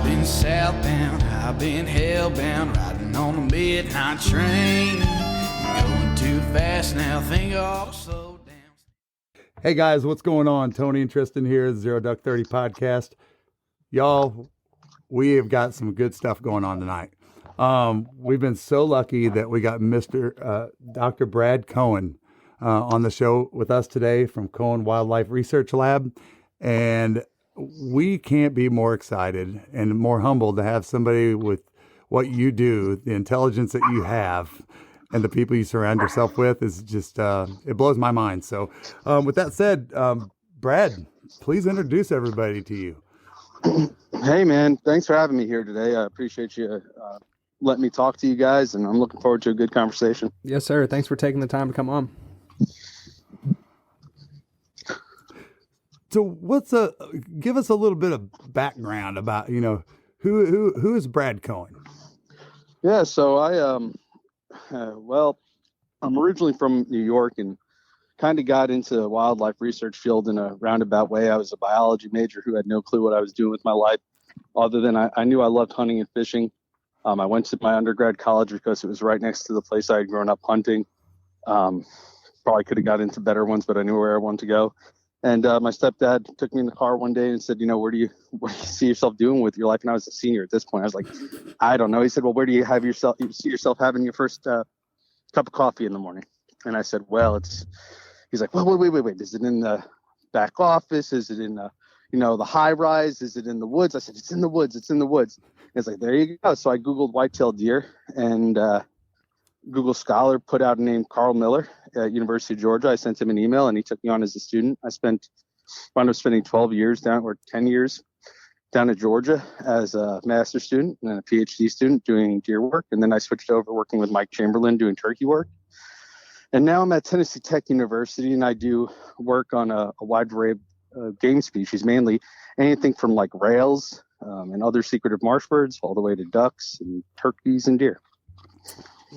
been southbound, I've been hellbound, riding on a midnight train. Going too fast now, think I'll slow down. Hey guys, what's going on? Tony and Tristan here, Zero Duck 30 podcast. Y'all, we have got some good stuff going on tonight. We've been so lucky that we got Dr. Brad Cohen on the show with us today from Cohen Wildlife Research Lab. And we can't be more excited and more humbled to have somebody with what you do, the intelligence that you have, and the people you surround yourself with is just, it blows my mind. So with that said, Brad, please introduce everybody to you. Hey, man. Thanks for having me here today. I appreciate you letting me talk to you guys, and I'm looking forward to a good conversation. Yes, sir. Thanks for taking the time to come on. So give us a little bit of background about, who is Brad Cohen? Yeah, so I'm originally from New York and kind of got into the wildlife research field in a roundabout way. I was a biology major who had no clue what I was doing with my life, other than I knew I loved hunting and fishing. I went to my undergrad college because it was right next to the place I had grown up hunting. Probably could have got into better ones, but I knew where I wanted to go. And my stepdad took me in the car one day and said, what do you see yourself doing with your life? And I was a senior at this point. I was like, I don't know. He said, well, where do you see yourself having your first cup of coffee in the morning? And I said, he's like, well, wait. Is it in the back office? Is it in the high rise? Is it in the woods? I said, it's in the woods. It's like, there you go. So I Googled white-tailed deer, and Google Scholar put out a name, Carl Miller at University of Georgia. I sent him an email and he took me on as a student. I wound up spending 10 years down at Georgia as a master's student and a PhD student doing deer work. And then I switched over working with Mike Chamberlain doing turkey work. And now I'm at Tennessee Tech University and I do work on a wide array of game species, mainly anything from like rails and other secretive marsh birds all the way to ducks and turkeys and deer.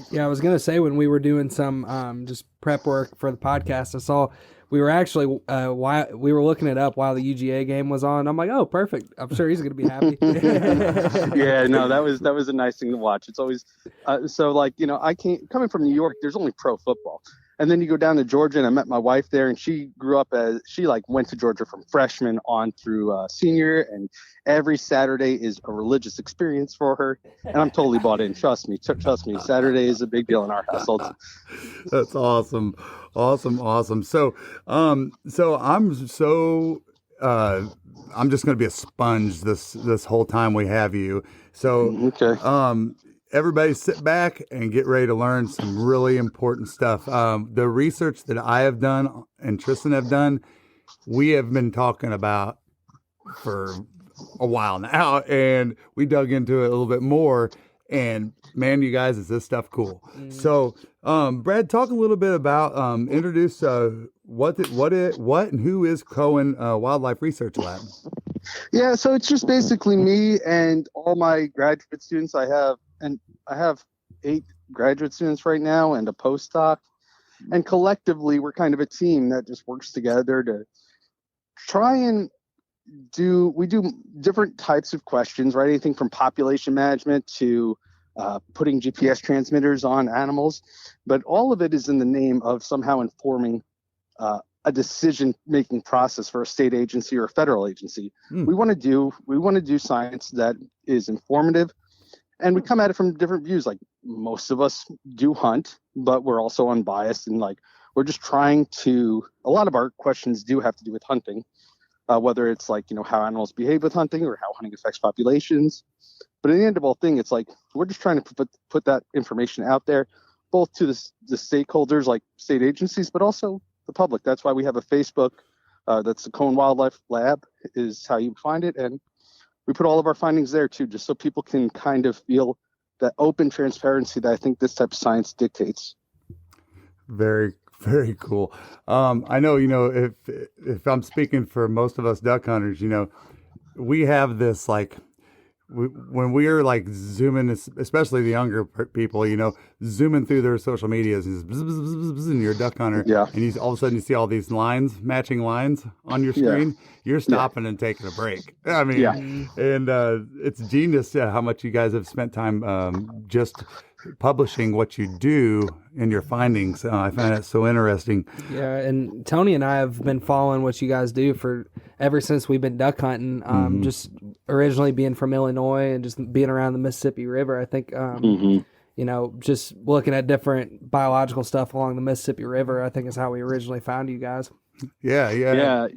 Yeah, I was going to say when we were doing some just prep work for the podcast, I saw we were actually we were looking it up while the UGA game was on. I'm like, oh, perfect. I'm sure he's going to be happy. Yeah, no, that was a nice thing to watch. It's always coming from New York, there's only pro football. And then you go down to Georgia, and I met my wife there, and she grew up went to Georgia from freshman on through senior, and every Saturday is a religious experience for her. And I'm totally bought in. Trust me. Saturday is a big deal in our household. That's awesome. So, I'm just going to be a sponge this whole time we have you. So, okay. Everybody sit back and get ready to learn some really important stuff. The research that I have done and Tristan have done, we have been talking about for a while now, and we dug into it a little bit more. And man, you guys, is this stuff cool? So, Brad, talk a little bit about introduce what and who is Cohen Wildlife Research Lab. Yeah, so it's just basically me and all my graduate students. I have 8 graduate students right now and a postdoc, and collectively we're kind of a team that just works together to try and do different types of questions, right? Anything from population management to putting GPS transmitters on animals, but all of it is in the name of somehow informing a decision-making process for a state agency or a federal agency. We want to do science that is informative, and we come at it from different views. Like most of us do hunt, but we're also unbiased, and we're just trying to. A lot of our questions do have to do with hunting, whether it's how animals behave with hunting or how hunting affects populations. But at the end of all thing, it's we're just trying to put that information out there, both to the stakeholders like state agencies, but also the public. That's why we have a Facebook. That's the Cohen Wildlife Lab is how you find it. And we put all of our findings there too, just so people can kind of feel that open transparency that I think this type of science dictates. Very, very cool. I know, if I'm speaking for most of us duck hunters, we have this when we're like zooming, especially the younger people, zooming through their social medias, and, bzz, bzz, bzz, bzz, and you're a duck hunter, Yeah. and all of a sudden you see all these matching lines on your screen, you're stopping and taking a break. I mean, and it's genius how much you guys have spent time just publishing what you do and your findings. I find that so interesting. Yeah, and Tony and I have been following what you guys do for ever since we've been duck hunting. Just originally being from Illinois and just being around the Mississippi River. I think, just looking at different biological stuff along the Mississippi River, I think is how we originally found you guys. Yeah.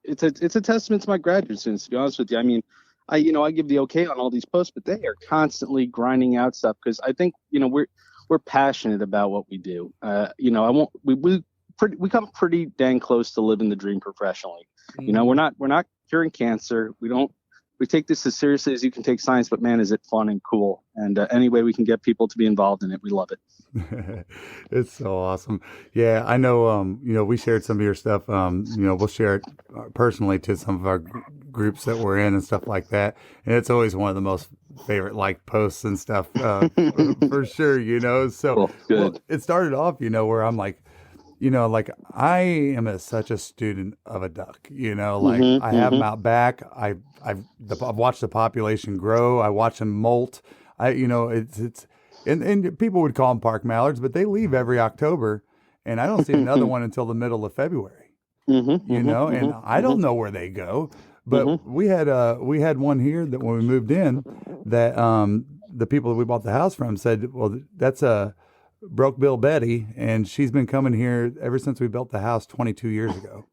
It's a testament to my graduate students, to be honest with you. I mean, I give the okay on all these posts, but they are constantly grinding out stuff because I think, we're passionate about what we do. We come pretty dang close to living the dream professionally. We're not curing cancer. We take this as seriously as you can take science, but man, is it fun and cool. And any way we can get people to be involved in it, we love it. It's so awesome. Yeah, I know, we shared some of your stuff. We'll share it personally to some of our groups that we're in and stuff like that. And it's always one of the most favorite posts and stuff for sure, So cool. Good. Well, it started off, where I'm like, I am such a student of a duck, I have them out back. I've watched the population grow. I watch them molt. And people would call them park mallards, but they leave every October, and I don't see another one until the middle of February. And I don't know where they go. But we had one here that when we moved in, that the people that we bought the house from said, well, that's a Broke Bill Betty, and she's been coming here ever since we built the house 22 years ago.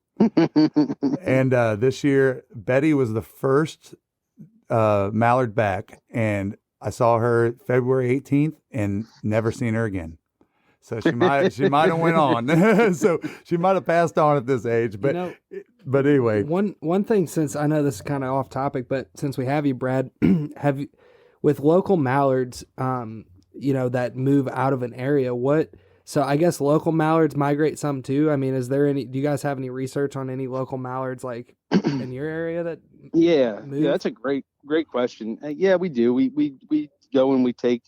And this year, Betty was the first mallard back, and I saw her February 18th and never seen her again. So she might have went on. So she might have passed on at this age. But but anyway, one thing, since I know this is kind of off topic, but since we have you, Brad, have you, with local mallards, that move out of an area, so I guess local mallards migrate some too. I mean, do you guys have any research on any local mallards like in your area that move? Yeah, that's a great question. Yeah, we do. We go and we take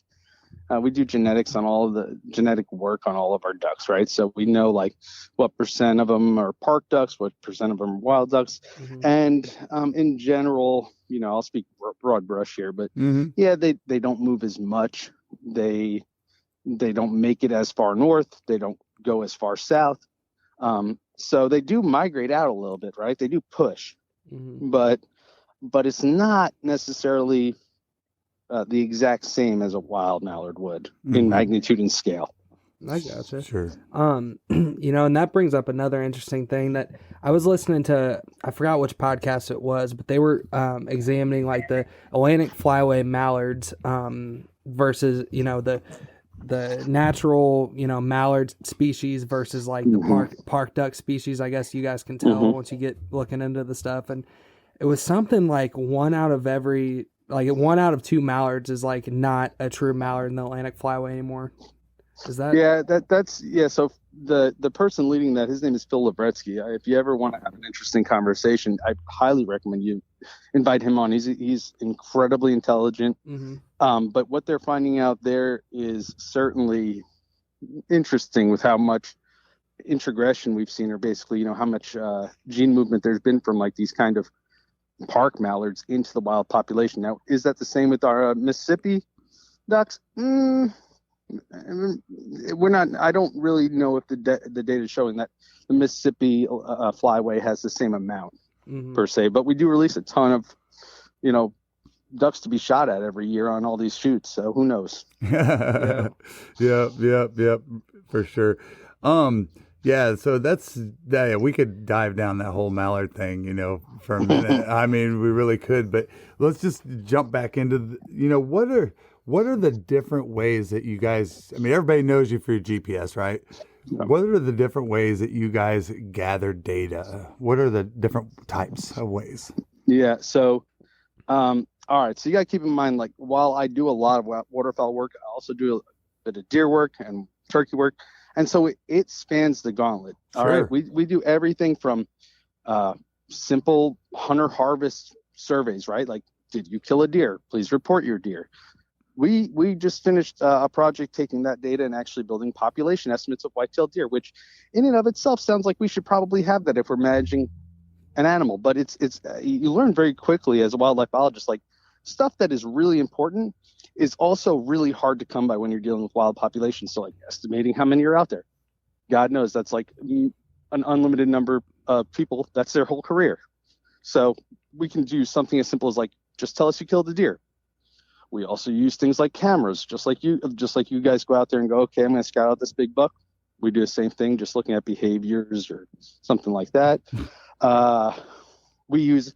we do genetics on all of the genetic work on all of our ducks, right? So we know what percent of them are park ducks, what percent of them are wild ducks. And in general, I'll speak broad brush here, but they don't move as much. They don't make it as far north. They don't go as far south. So they do migrate out a little bit, right? They do push, but it's not necessarily the exact same as a wild mallard would in magnitude and scale. I gotcha. Sure. And that brings up another interesting thing that I was listening to. I forgot which podcast it was, but they were examining the Atlantic flyway mallards versus the natural mallard species versus the park duck species. I guess you guys can tell once you get looking into the stuff. And it was something like one out of two mallards is not a true mallard in the Atlantic flyway anymore. Is that? That's So the person leading that, his name is Phil Lavretsky. If you ever want to have an interesting conversation, I highly recommend you invite him on. He's incredibly intelligent. But what they're finding out there is certainly interesting with how much introgression we've seen, or basically, how much gene movement there's been from these kind of park mallards into the wild population. Now, is that the same with our Mississippi ducks? We're not. I don't really know if the data is showing that the Mississippi flyway has the same amount per se, but we do release a ton of, ducks to be shot at every year on all these shoots. So who knows? Yep, for sure. So that's we could dive down that whole mallard thing, for a minute. I mean, we really could, but let's just jump back into what are the different ways that you guys, everybody knows you for your GPS, right? Yeah. What are the different ways that you guys gather data? What are the different types of ways? Yeah. So, all right. So you got to keep in mind, while I do a lot of waterfowl work, I also do a bit of deer work and turkey work. And so it spans the gauntlet. All right. We do everything from simple hunter harvest surveys, right? did you kill a deer? Please report your deer. We just finished a project taking that data and actually building population estimates of white-tailed deer, which in and of itself sounds like we should probably have that if we're managing an animal. But it's you learn very quickly as a wildlife biologist, like stuff that is really important is also really hard to come by when you're dealing with wild populations. So like estimating how many are out there. God knows that's like an unlimited number of people. That's their whole career. So we can do something as simple as like, just tell us you killed a deer. We also use things like cameras, just like you guys go out there and go, okay, I'm going to scout out this big buck. We do the same thing, just looking at behaviors or something like that. We use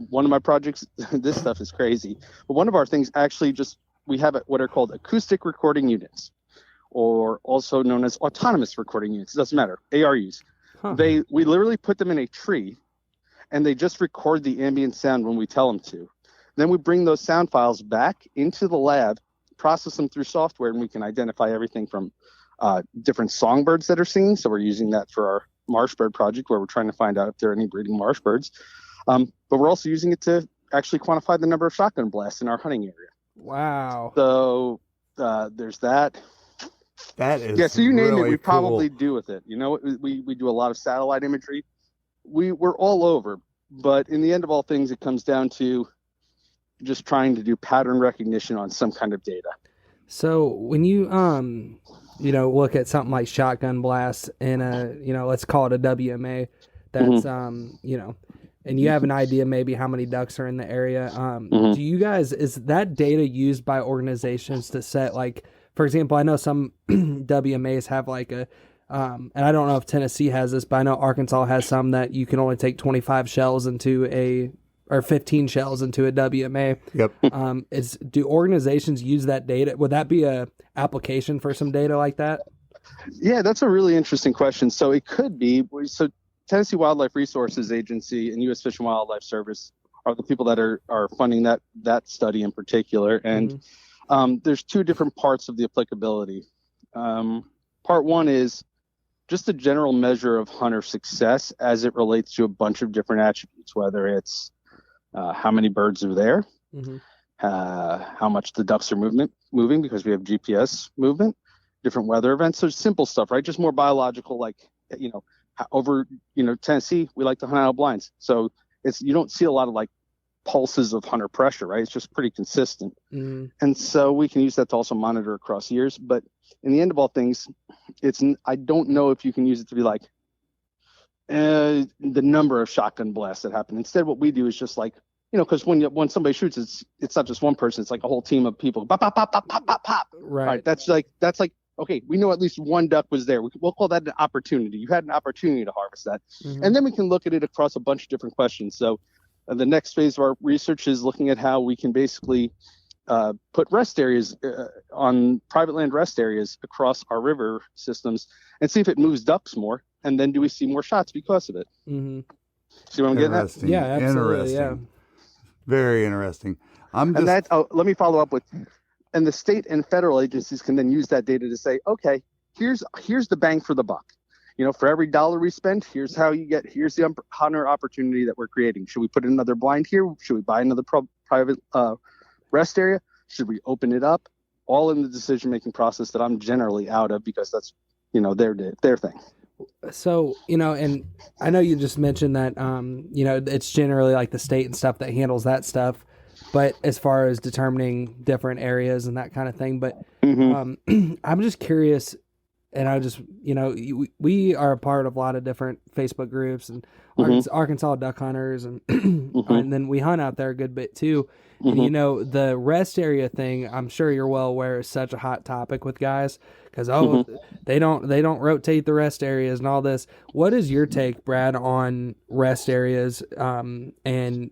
one of my projects. This stuff is crazy, but one of our things actually we have what are called acoustic recording units, or also known as autonomous recording units. It doesn't matter. ARUs. Huh. We literally put them in a tree, and they just record the ambient sound when we tell them to. Then we bring those sound files back into the lab, process them through software, and we can identify everything from different songbirds that are singing. So we're using that for our marsh bird project, where we're trying to find out if there are any breeding marsh birds. But we're also using it to actually quantify the number of shotgun blasts in our hunting area. Wow. So there's that. That is so you name really it, we cool. probably do with it. You know, we do a lot of satellite imagery. We're all over, but in the end of all things, it comes down to just trying to do pattern recognition on some kind of data. So when you look at something like shotgun blasts in a, let's call it a WMA, that's and you have an idea maybe how many ducks are in the area. Do you guys, is that data used by organizations to set, like, for example, I know some WMAs have like a and I don't know if Tennessee has this, but I know Arkansas has some that you can only take 25 shells into or 15 shells into a WMA. Yep. Do organizations use that data? Would that be a application for some data like that? Yeah, that's a really interesting question. So it could be. So Tennessee Wildlife Resources Agency and U.S. Fish and Wildlife Service are the people that are funding that study in particular. And there's two different parts of the applicability. Part one is just a general measure of hunter success as it relates to a bunch of different attributes, whether it's how many birds are there, how much the ducks are moving because we have GPS movement, different weather events. So simple stuff, right? Just more biological, like, over, Tennessee, we like to hunt out of blinds. So you don't see a lot of like pulses of hunter pressure, right? It's just pretty consistent. And so we can use that to also monitor across years. But in the end of all things, I don't know if you can use it to be like, the number of shotgun blasts that happen. Instead, what we do is just like, because when somebody shoots, it's not just one person; it's like a whole team of people. Pop, pop, pop, pop, pop, pop, pop. Right. That's like okay. We know at least one duck was there. We'll call that an opportunity. You had an opportunity to harvest that, and then we can look at it across a bunch of different questions. So, the next phase of our research is looking at how we can basically put rest areas on private land rest areas across our river systems and see if it moves ducks more. And then do we see more shots because of it? See what I'm getting at? Yeah, absolutely. Interesting. Yeah. Very interesting. Let me follow up with, and the state and federal agencies can then use that data to say, okay, here's the bang for the buck. For every dollar we spend, here's the hunter opportunity that we're creating. Should we put another blind here? Should we buy another private rest area? Should we open it up? All in the decision-making process that I'm generally out of because that's, their thing. So, and I know you just mentioned that, it's generally like the state and stuff that handles that stuff, but as far as determining different areas and that kind of thing, but I'm just curious, and I just, we are a part of a lot of different Facebook groups and Arkansas duck hunters, and and then we hunt out there a good bit too. And the rest area thing, I'm sure you're well aware, is such a hot topic with guys because they don't rotate the rest areas and all this. What is your take, Brad, on rest areas? And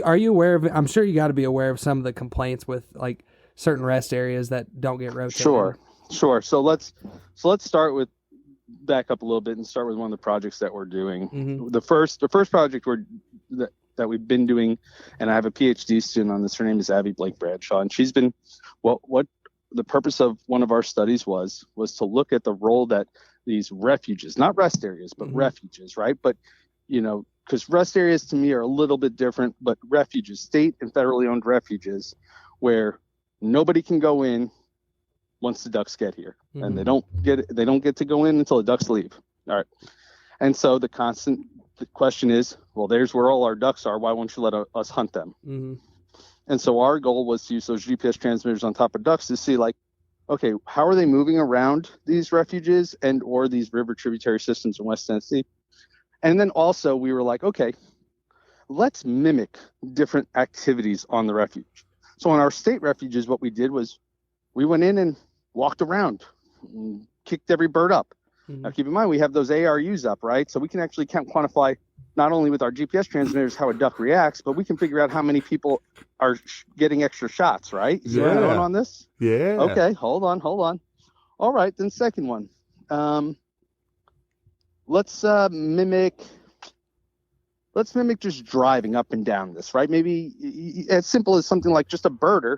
are you aware of it? I'm sure you got to be aware of some of the complaints with like certain rest areas that don't get rotated. Sure. So let's back up a little bit and start with one of the projects that we're doing. The first project that we've been doing, and I have a PhD student on this. Her name is Abby Blake Bradshaw, and she's been what the purpose of one of our studies was to look at the role that these refuges, not rest areas, but refuges, right? But because rest areas to me are a little bit different, but refuges, state and federally owned refuges, where nobody can go in once the ducks get here, and they don't get to go in until the ducks leave. All right, and so the question is, well, there's where all our ducks are. Why won't you let us hunt them? And so our goal was to use those GPS transmitters on top of ducks to see, like, okay, how are they moving around these refuges and or these river tributary systems in West Tennessee? And then also we were like, okay, let's mimic different activities on the refuge. So on our state refuges, what we did was we went in and walked around, and kicked every bird up. Now keep in mind, we have those ARUs up, right? So we can actually quantify not only with our GPS transmitters how a duck reacts, but we can figure out how many people are getting extra shots, right? You see where I'm going on this? Yeah. Okay, hold on. All right, then second one. Let's mimic just driving up and down this, right? Maybe as simple as something like just a birder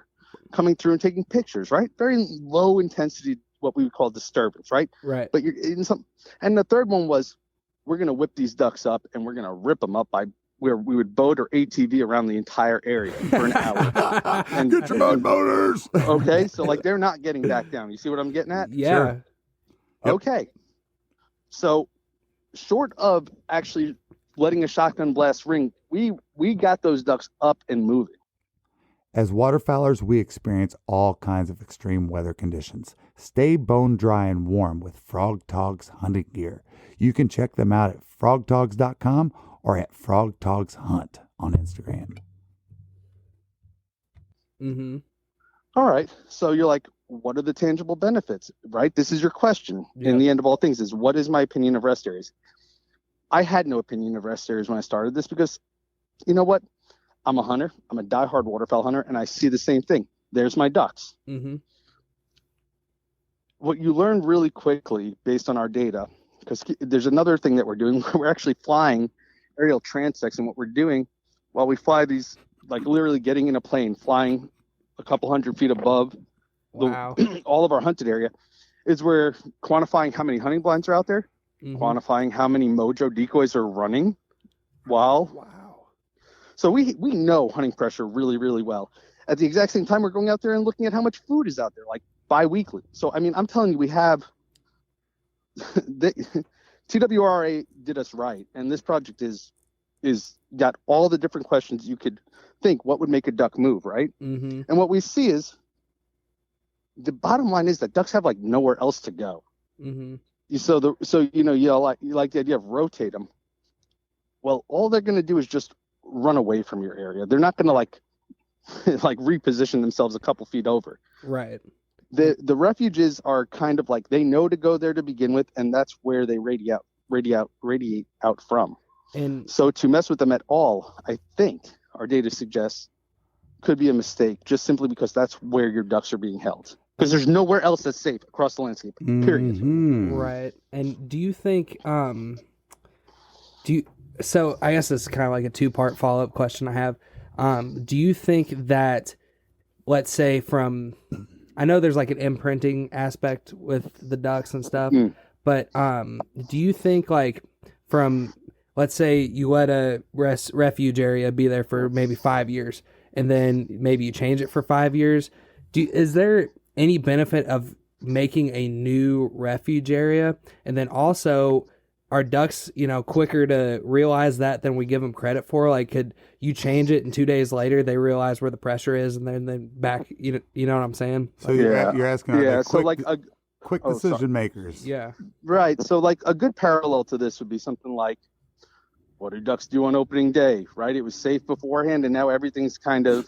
coming through and taking pictures, right? Very low intensity, what we would call disturbance, right? Right. But you're in some, and the third one was, we're going to whip these ducks up and we're going to rip them up by where we would boat or ATV around the entire area for an hour. And get your boat motors. Okay, so like they're not getting back down. You see what I'm getting at? Yeah. Sure. Yep. Okay. So short of actually letting a shotgun blast ring, we got those ducks up and moving. As waterfowlers, we experience all kinds of extreme weather conditions. Stay bone dry and warm with Frog Togs hunting gear. You can check them out at frogtogs.com or at Frog Togs Hunt on Instagram. All right. So you're like, what are the tangible benefits, right? This is your question. In the end of all things is, what is my opinion of rest areas? I had no opinion of rest areas when I started this because, you know what? I'm a hunter. I'm a diehard waterfowl hunter, and I see the same thing. There's my ducks. What you learn really quickly based on our data, because there's another thing that we're doing. We're actually flying aerial transects, and what we're doing while we fly these, like literally getting in a plane, flying a couple hundred feet above all of our hunted area, is we're quantifying how many hunting blinds are out there, quantifying how many mojo decoys are running So we know hunting pressure really, really well. At the exact same time, we're going out there and looking at how much food is out there, like bi-weekly. So, I mean, I'm telling you, we have TWRA did us right. And this project is got all the different questions you could think. What would make a duck move, right? And what we see is the bottom line is that ducks have like nowhere else to go. So you know, you like the idea of rotate them. Well, all they're going to do is just run away from your area. They're not going to like reposition themselves a couple feet over. Right. The refuges are kind of like, they know to go there to begin with, and that's where they radiate out from. And so to mess with them at all, I think our data suggests could be a mistake, just simply because that's where your ducks are being held. Because there's nowhere else that's safe across the landscape, period. Right. And do you think, so I guess this is kind of like a two-part follow-up question I have. Do you think that, let's say I know there's like an imprinting aspect with the ducks and stuff, but do you think like let's say you let a refuge area be there for maybe 5 years, and then maybe you change it for 5 years, is there any benefit of making a new refuge area? And then also, are ducks, quicker to realize that than we give them credit for? Like, could you change it and 2 days later they realize where the pressure is, and then back, you know what I'm saying? So you're asking, quick decision makers. Yeah. Right. So like a good parallel to this would be something like, what do ducks do on opening day, right? It was safe beforehand, and now everything's kind of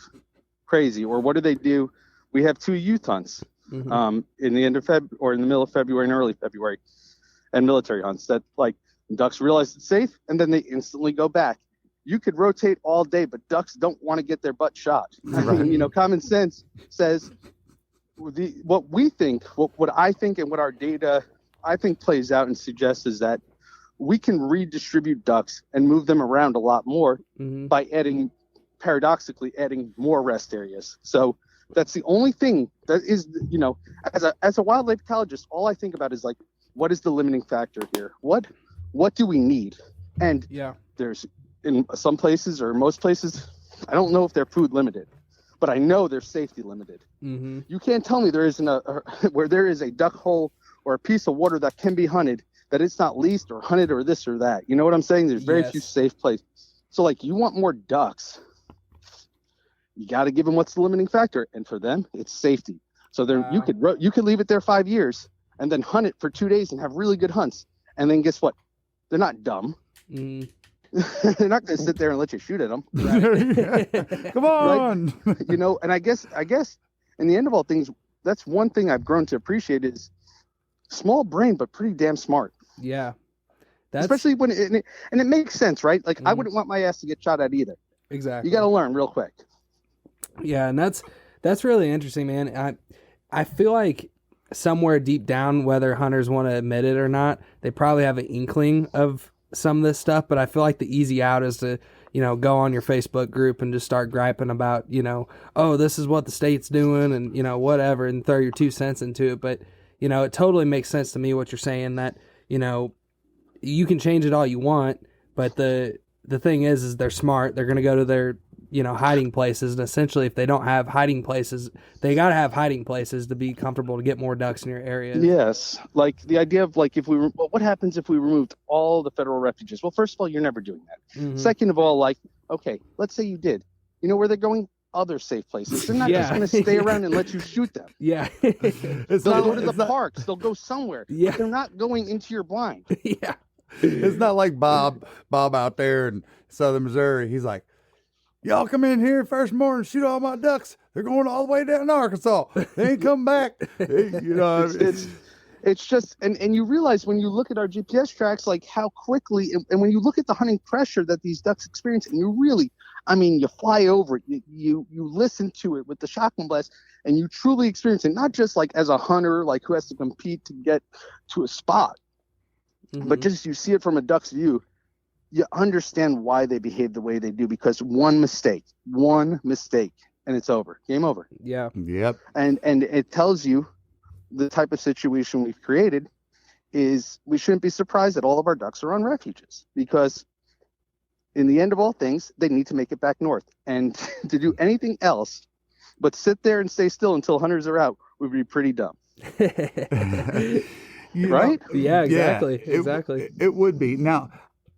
crazy. Or what do they do? We have 2 youth hunts in the end of February, or in the middle of February and early February, and military hunts that like ducks realize it's safe, and then they instantly go back. You could rotate all day, but ducks don't want to get their butt shot. Right. I mean, common sense says what I think and what our data I think plays out and suggests is that we can redistribute ducks and move them around a lot more by paradoxically adding more rest areas. So that's the only thing that is, as a wildlife ecologist, all I think about is like, what is the limiting factor here? What do we need? And in some places or most places, I don't know if they're food limited, but I know they're safety limited. Mm-hmm. You can't tell me there isn't where there is a duck hole or a piece of water that can be hunted, that it's not leased or hunted or this or that. You know what I'm saying? There's very few safe places. So like, you want more ducks, you got to give them what's the limiting factor. And for them, it's safety. So then you could leave it there 5 years and then hunt it for 2 days and have really good hunts. And then guess what? They're not dumb. Mm. They're not going to sit there and let you shoot at them. Right. Come on. Right? You know, and I guess in the end of all things, that's one thing I've grown to appreciate is small brain, but pretty damn smart. Yeah. Especially when it makes sense, right? Like I wouldn't want my ass to get shot at either. Exactly. You got to learn real quick. Yeah. And that's really interesting, man. I feel like somewhere deep down, whether hunters want to admit it or not, they probably have an inkling of some of this stuff, but I feel like the easy out is to, go on your Facebook group and just start griping about, oh, this is what the state's doing and, whatever, and throw your 2 cents into it. But, it totally makes sense to me what you're saying, that, you can change it all you want, but the thing is they're smart. They're going to go to their, hiding places. And essentially, if they don't have hiding places, they got to have hiding places to be comfortable to get more ducks in your area. Yes. Like the idea of like, what happens if we removed all the federal refuges? Well, first of all, you're never doing that. Mm-hmm. Second of all, like, okay, let's say you did. You know where they're going? Other safe places. They're not just going to stay around and let you shoot them. Yeah. They'll go to the parks. They'll go somewhere. Yeah. But they're not going into your blind. Yeah. It's not like Bob out there in southern Missouri. He's like, y'all come in here first morning, shoot all my ducks. They're going all the way down to Arkansas. They ain't come back. It's just, and you realize when you look at our GPS tracks, like how quickly, and when you look at the hunting pressure that these ducks experience, and you really, you fly over it, you listen to it with the shotgun blast, and you truly experience it, not just like as a hunter, like who has to compete to get to a spot, but just you see it from a duck's view. You understand why they behave the way they do, because one mistake, and it's over. Game over. Yeah. Yep. And it tells you the type of situation we've created is we shouldn't be surprised that all of our ducks are on refuges, because in the end of all things, they need to make it back north. And to do anything else but sit there and stay still until hunters are out would be pretty dumb. Right? Yeah, exactly. Exactly. It would be. Now,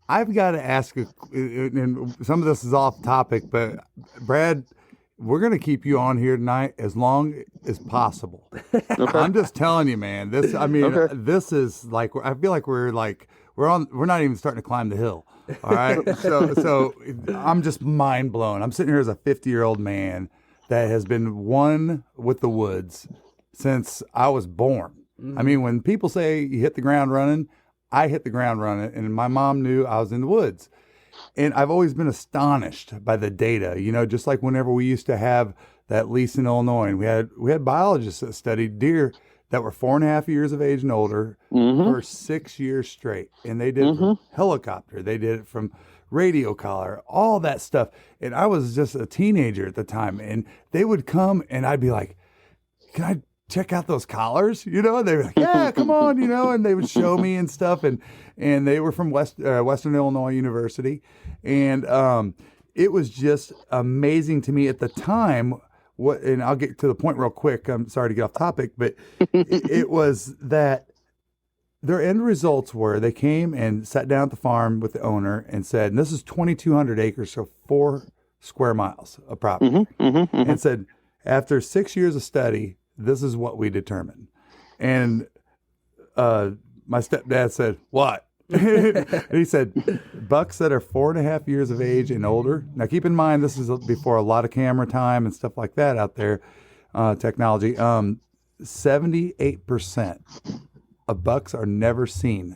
I've got to ask, and some of this is off topic, but Brad, we're going to keep you on here tonight as long as possible. Okay. I'm just telling you, man. This is like, I feel like we're not even starting to climb the hill. All right. So I'm just mind blown. I'm sitting here as a 50-year-old man that has been one with the woods since I was born. Mm-hmm. When people say you hit the ground running, I hit the ground running, and my mom knew I was in the woods. And I've always been astonished by the data, just like whenever we used to have that lease in Illinois, and we had biologists that studied deer that were 4.5 years of age and older for 6 years straight. And they did it from helicopter. They did it from radio collar, all that stuff. And I was just a teenager at the time, and they would come and I'd be like, can I check out those collars? They were like, yeah, come on, and they would show me and stuff. And they were from Western Illinois University. And it was just amazing to me at the time. And I'll get to the point real quick. I'm sorry to get off topic, but it was that their end results were they came and sat down at the farm with the owner and said, and this is 2,200 acres, so 4 square miles of property, and said, after 6 years of study, this is what we determined. And my stepdad said, what? He said, bucks that are 4.5 years of age and older. Now, keep in mind, this is before a lot of camera time and stuff like that out there, technology. 78% of bucks are never seen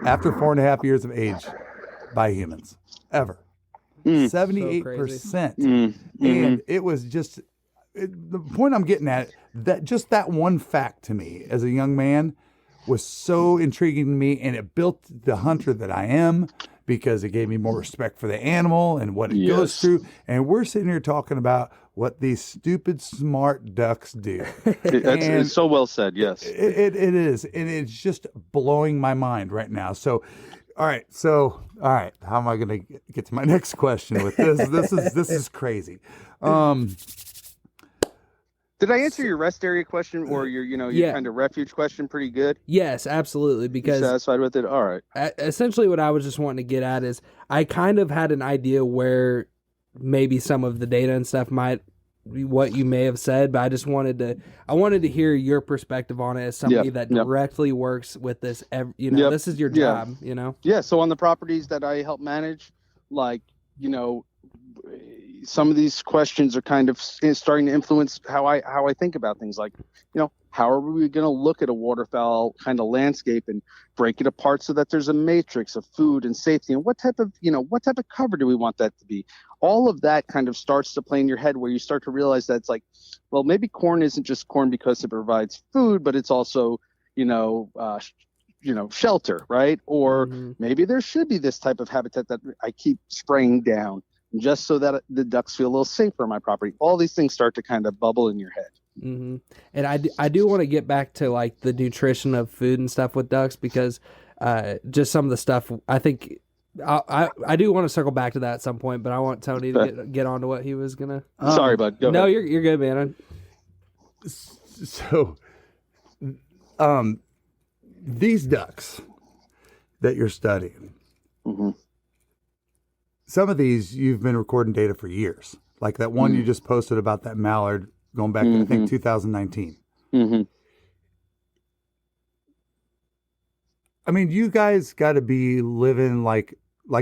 after 4.5 years of age by humans, ever. 78%. And it was just... the point I'm getting at, that just that one fact to me as a young man was so intriguing to me, and it built the hunter that I am, because it gave me more respect for the animal and what it goes through. And we're sitting here talking about what these stupid, smart ducks do. It's so well said, yes. It is, and it's just blowing my mind right now. So All right. So, all right. How am I going to get to my next question with this? This is crazy. Did I answer your rest area question or your kind of refuge question pretty good? Yes, absolutely. You Because satisfied with it? All right. essentially what I was just wanting to get at is I kind of had an idea where maybe some of the data and stuff might be what you may have said, but I wanted to hear your perspective on it as somebody that directly works with this. This is your job, Yeah. So on the properties that I help manage, like, some of these questions are kind of starting to influence how I think about things, like, how are we going to look at a waterfowl kind of landscape and break it apart so that there's a matrix of food and safety, and what type of cover do we want that to be? All of that kind of starts to play in your head, where you start to realize that it's like, well, maybe corn isn't just corn because it provides food, but it's also, shelter, right? Or maybe there should be this type of habitat that I keep spraying down just so that the ducks feel a little safer on my property. All these things start to kind of bubble in your head. Mm-hmm. And I do want to get back to like the nutrition of food and stuff with ducks, because just some of the stuff, I think I do want to circle back to that at some point, but I want Tony to get on to what he was gonna. Sorry, bud. Go ahead. You're good, man. So, these ducks that you're studying, some of these you've been recording data for years, like that one you just posted about that mallard going back to, I think, 2019. I mean, you guys got to be living like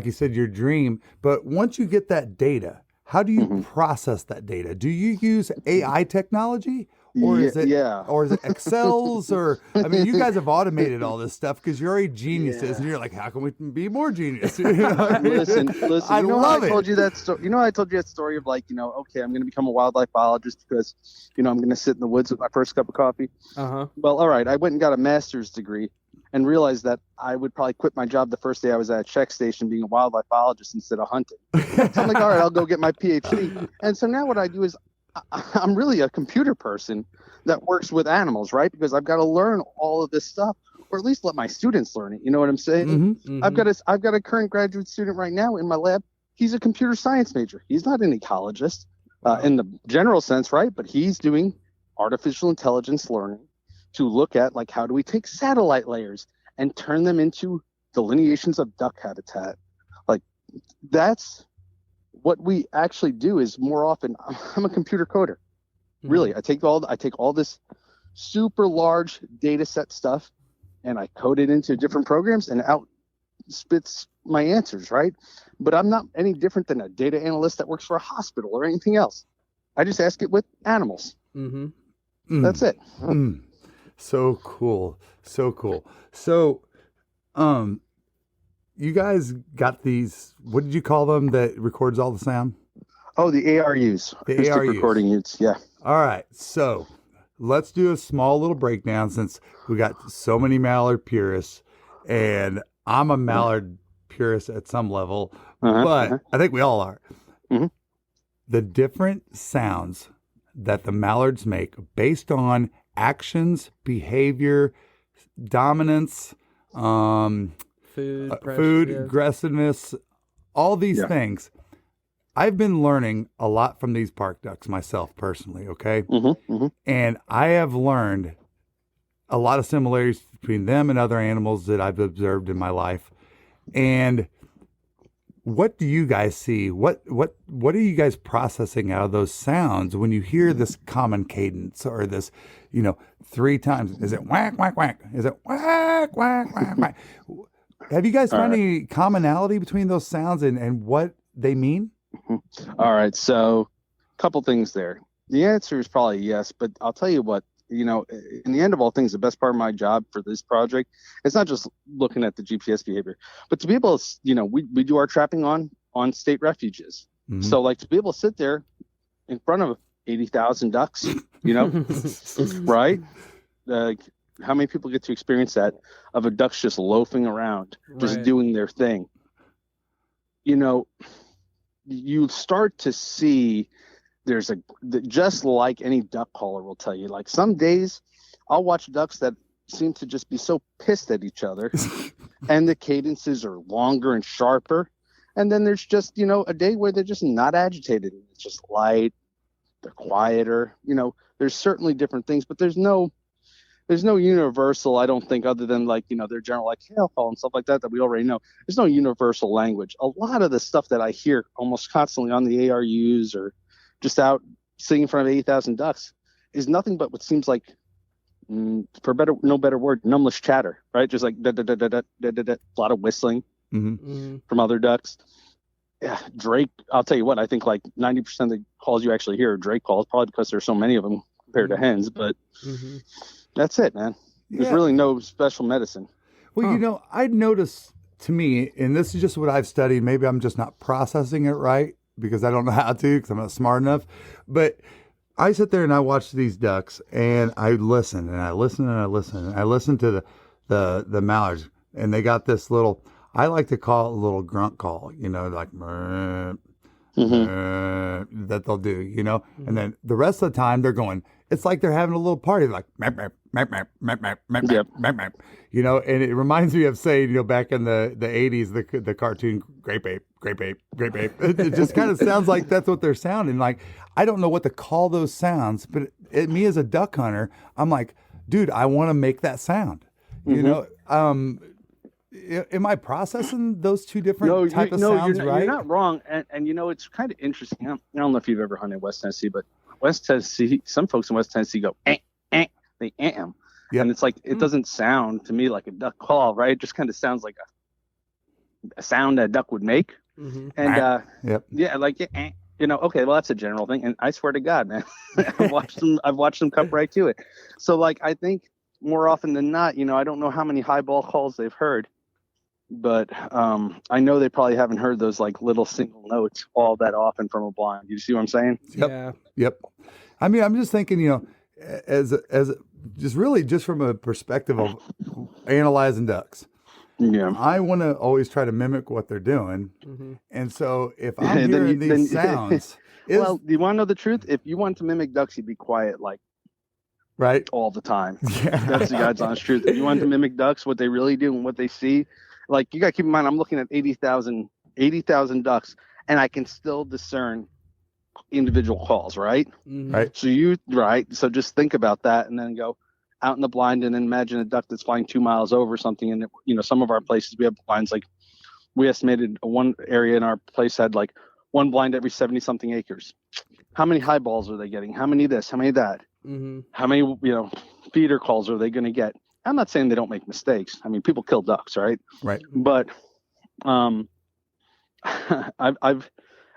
you said, your dream. But once you get that data, how do you process that data? Do you use AI technology? Or is it Excels? Or I mean, you guys have automated all this stuff because you're already geniuses, and you're like, how can we be more genius? Listen. I love it. I told you that story. I told you that story of like, okay, I'm going to become a wildlife biologist because, I'm going to sit in the woods with my first cup of coffee. Well, all right, I went and got a master's degree and realized that I would probably quit my job the first day I was at a check station being a wildlife biologist instead of hunting. So I'm like, all right, I'll go get my PhD. And so now what I do is I'm really a computer person that works with animals, right? Because I've got to learn all of this stuff, or at least let my students learn it. You know what I'm saying? I've got a current graduate student right now in my lab. He's a computer science major. He's not an ecologist in the general sense, right? But he's doing artificial intelligence learning to look at, like, how do we take satellite layers and turn them into delineations of duck habitat? Like, that's what we actually do. Is more often, I'm a computer coder. Really, I take all this super large data set stuff and I code it into different programs and out spits my answers, right? But I'm not any different than a data analyst that works for a hospital or anything else. I just ask it with animals. That's it. So cool. So, you guys got these, what did you call them that records all the sound? Oh, the ARUs. The acoustic ARUs. recording units, yeah. All right, so let's do a small little breakdown since we got so many mallard purists, and I'm a mallard purist at some level, but I think we all are. The different sounds that the mallards make based on actions, behavior, dominance, food, aggressiveness, all these things. I've been learning a lot from these park ducks myself personally, okay? And I have learned a lot of similarities between them and other animals that I've observed in my life. And what do you guys see? What are you guys processing out of those sounds when you hear this common cadence or this, 3 times? Is it whack, whack, whack? Is it whack, whack, whack, whack? Have you guys found any commonality between those sounds and what they mean? All right, so a couple things there. The answer is probably yes, but I'll tell you what, in the end of all things, the best part of my job for this project, it's not just looking at the GPS behavior, but to be able to, we do our trapping on state refuges. So like to be able to sit there in front of 80,000 ducks, right? Like how many people get to experience that of a ducks just loafing around, just doing their thing? You start to see just like any duck caller will tell you, like some days I'll watch ducks that seem to just be so pissed at each other and the cadences are longer and sharper. And then there's just, a day where they're just not agitated. It's just light. They're quieter. There's certainly different things, but there's no universal, I don't think, other than their general hail call and stuff like that we already know. There's no universal language. A lot of the stuff that I hear almost constantly on the ARUs or just out sitting in front of 80,000 ducks is nothing but what seems like, for no better word, numbless chatter, right? Just like da, da, da, da, da, da, da, da, a lot of whistling from other ducks. Yeah, Drake, I'll tell you what, I think like 90% of the calls you actually hear are Drake calls, probably because there's so many of them compared to hens, but that's it, man. There's really no special medicine. Well, I'd noticed, to me, and this is just what I've studied, maybe I'm just not processing it right because I don't know how to because I'm not smart enough, but I sit there and I watch these ducks and I listen and I listen and I listen and I listen to the mallards, and they got this little, I like to call it a little grunt call, like that they'll do, and then the rest of the time they're going, it's like they're having a little party, like map, map, map, map, map, map, map, map, map, map, and it reminds me of saying, back in the 80s, the cartoon Grape Ape, Grape Ape, Grape Ape. It just kind of sounds like that's what they're sounding like. I don't know what to call those sounds, but me as a duck hunter, I'm like, dude, I want to make that sound. Am I processing those two different type of sounds right? You're not wrong. And it's kind of interesting. I don't know if you've ever hunted West Tennessee, but West Tennessee, some folks in West Tennessee go, they am. Yep. And it's like, it doesn't sound to me like a duck call, right? It just kind of sounds like a sound that a duck would make. And okay, well, that's a general thing. And I swear to God, man, I've watched them come right to it. So I think more often than not, I don't know how many high ball calls they've heard, but I know they probably haven't heard those little single notes all that often from a blind. You see what I'm saying? Yep. I mean, I'm just thinking, as just from a perspective of analyzing ducks. Yeah. I want to always try to mimic what they're doing. And so if I'm hearing these sounds. Well, do you want to know the truth? If you want to mimic ducks, you'd be quiet right all the time. That's the God's honest truth. If you want to mimic ducks, what they really do and what they see, you got to keep in mind, I'm looking at 80,000 ducks, and I can still discern individual calls, right? Right. So just think about that and then go out in the blind and then imagine a duck that's flying 2 miles over something. And some of our places we have blinds, we estimated one area in our place had one blind every 70 something acres. How many high balls are they getting? How many this? How many that? How many feeder calls are they going to get? I'm not saying they don't make mistakes. I mean, people kill ducks, right? Right. But I've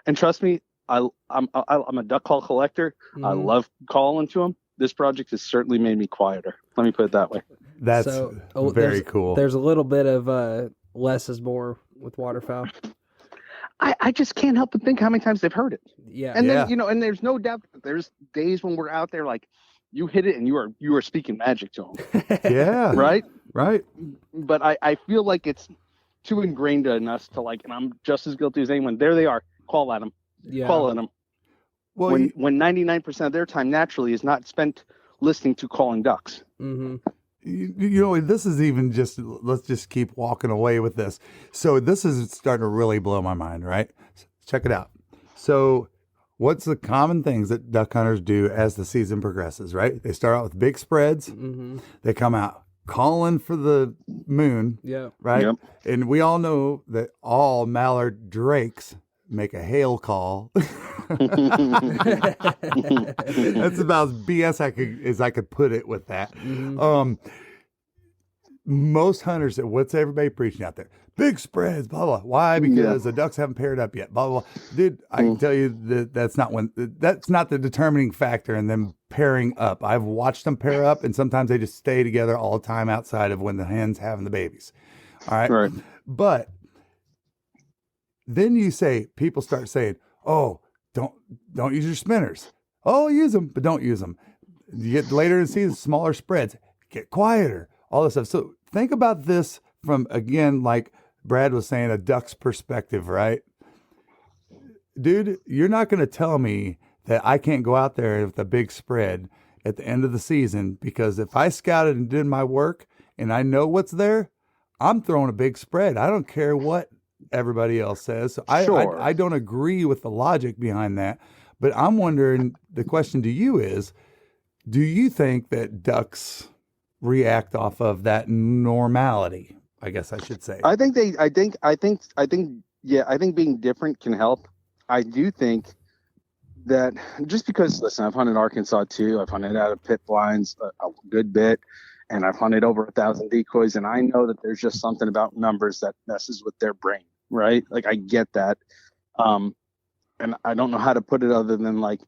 and trust me, I'm a duck call collector. I love calling to them. This project has certainly made me quieter. Let me put it that way. That's very cool. There's a little bit of less is more with waterfowl. I just can't help but think how many times they've heard it. Yeah. And then, and there's no doubt that there's days when we're out there, you hit it and you are speaking magic to them. Yeah. Right? Right. But I feel like it's too ingrained in us to and I'm just as guilty as anyone. There they are. Call at them. Yeah. Call at them. Well, when 99% of their time naturally is not spent listening to calling ducks. This is even just, let's just keep walking away with this. So this is starting to really blow my mind, right? Check it out. So what's the common things that duck hunters do as the season progresses, right? They start out with big spreads. They come out calling for the moon, right? Yep. And we all know that all mallard drakes make a hail call. That's about as BS as I could put it with that. Most hunters, what's everybody preaching out there? Big spreads, blah, blah. Why? Because the ducks haven't paired up yet, blah, blah, blah. Dude, I can tell you that's not the determining factor in them pairing up. I've watched them pair up, and sometimes they just stay together all the time outside of when the hen's having the babies. All right. Right. But then people start saying, oh, don't use your spinners. Oh, use them, but don't use them. You get later in the season, smaller spreads, get quieter, all this stuff. So think about this from, again, like Brad was saying, a duck's perspective, right? Dude, you're not going to tell me that I can't go out there with a big spread at the end of the season, because if I scouted and did my work and I know what's there, I'm throwing a big spread. I don't care what everybody else says. So Sure. I don't agree with the logic behind that. But I'm wondering, the question to you is, do you think that ducks react off of that normality? I guess I should say. I think being different can help. I do think that just because, listen, I've hunted Arkansas too. I've hunted out of pit blinds a good bit, and I've hunted over 1,000 decoys, and I know that there's just something about numbers that messes with their brain, right? Like, I get that. And I don't know how to put it other than like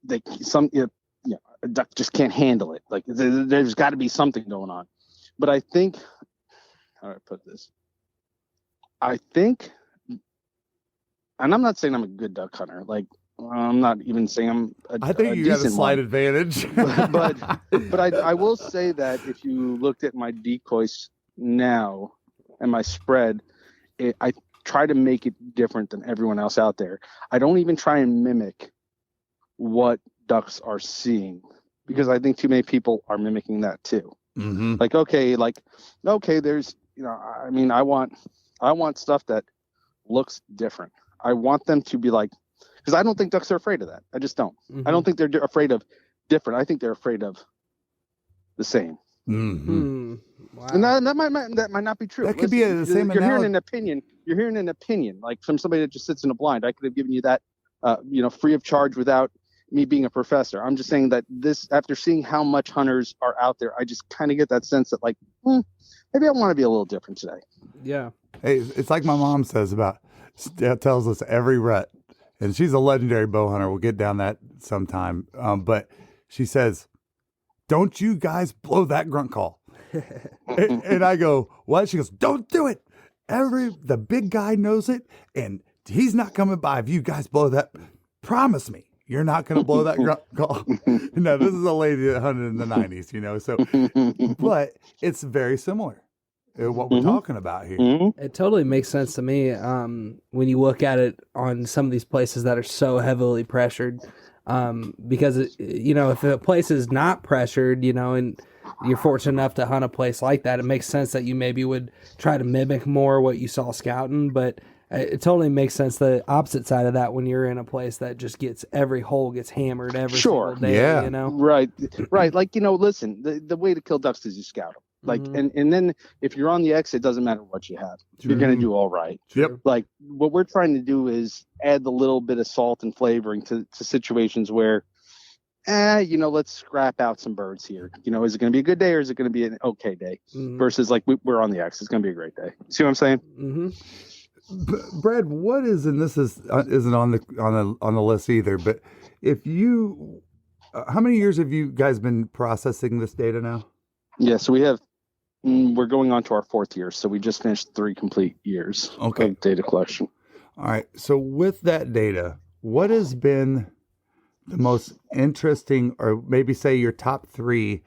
a duck just can't handle it. Like, there's got to be something going on. But I think, how do I put this? I think, and I'm not saying I'm a good duck hunter. Like, I'm not even saying I think you got a slight advantage. but I will say that if you looked at my decoys now and my spread, I try to make it different than everyone else out there. I don't even try and mimic what ducks are seeing, because I think too many people are mimicking that too. Mm-hmm. Like, okay, there's, I mean, I want stuff that looks different. I want them to be like, because I don't think ducks are afraid of that. I just don't. Mm-hmm. I don't think they're afraid of different. I think they're afraid of the same. Mm-hmm. Wow. And that might not be true. That could be the same. You're hearing an opinion. You're hearing an opinion, like from somebody that just sits in a blind. I could have given you that, free of charge without me being a professor. I'm just saying that this, after seeing how much hunters are out there, I just kind of get that sense that like, maybe I want to be a little different today. Yeah. Hey, it's like my mom tells us every rut, and she's a legendary bow hunter. We'll get down that sometime. But she says, "Don't you guys blow that grunt call." and I go, "What?" She goes, "Don't do it. The big guy knows it, and he's not coming by if you guys blow that. Promise me you're not going to blow that grunt call." No, this is a lady that hunted in the 90s, so, but it's very similar to what we're talking about here. Mm-hmm. It totally makes sense to me when you look at it on some of these places that are so heavily pressured. Because, if a place is not pressured, and you're fortunate enough to hunt a place like that, it makes sense that you maybe would try to mimic more what you saw scouting. But it totally makes sense the opposite side of that when you're in a place that just every hole gets hammered every single day. Yeah. Right. Like, listen, the way to kill ducks is you scout them. Like, and then if you're on the X, it doesn't matter what you have. True. You're going to do all right. Yep. Like, what we're trying to do is add the little bit of salt and flavoring to situations where, let's scrap out some birds here. Is it going to be a good day or is it going to be an okay day? Mm-hmm. Versus like we're on the X, it's going to be a great day. See what I'm saying? Mm-hmm. Brad, what is, and this isn't on the list either, but if you, how many years have you guys been processing this data now? Yeah, so we're going on to our 4th year, so we just finished 3 complete years of data collection. All right, so with that data, what has been the most interesting, or maybe say your top 3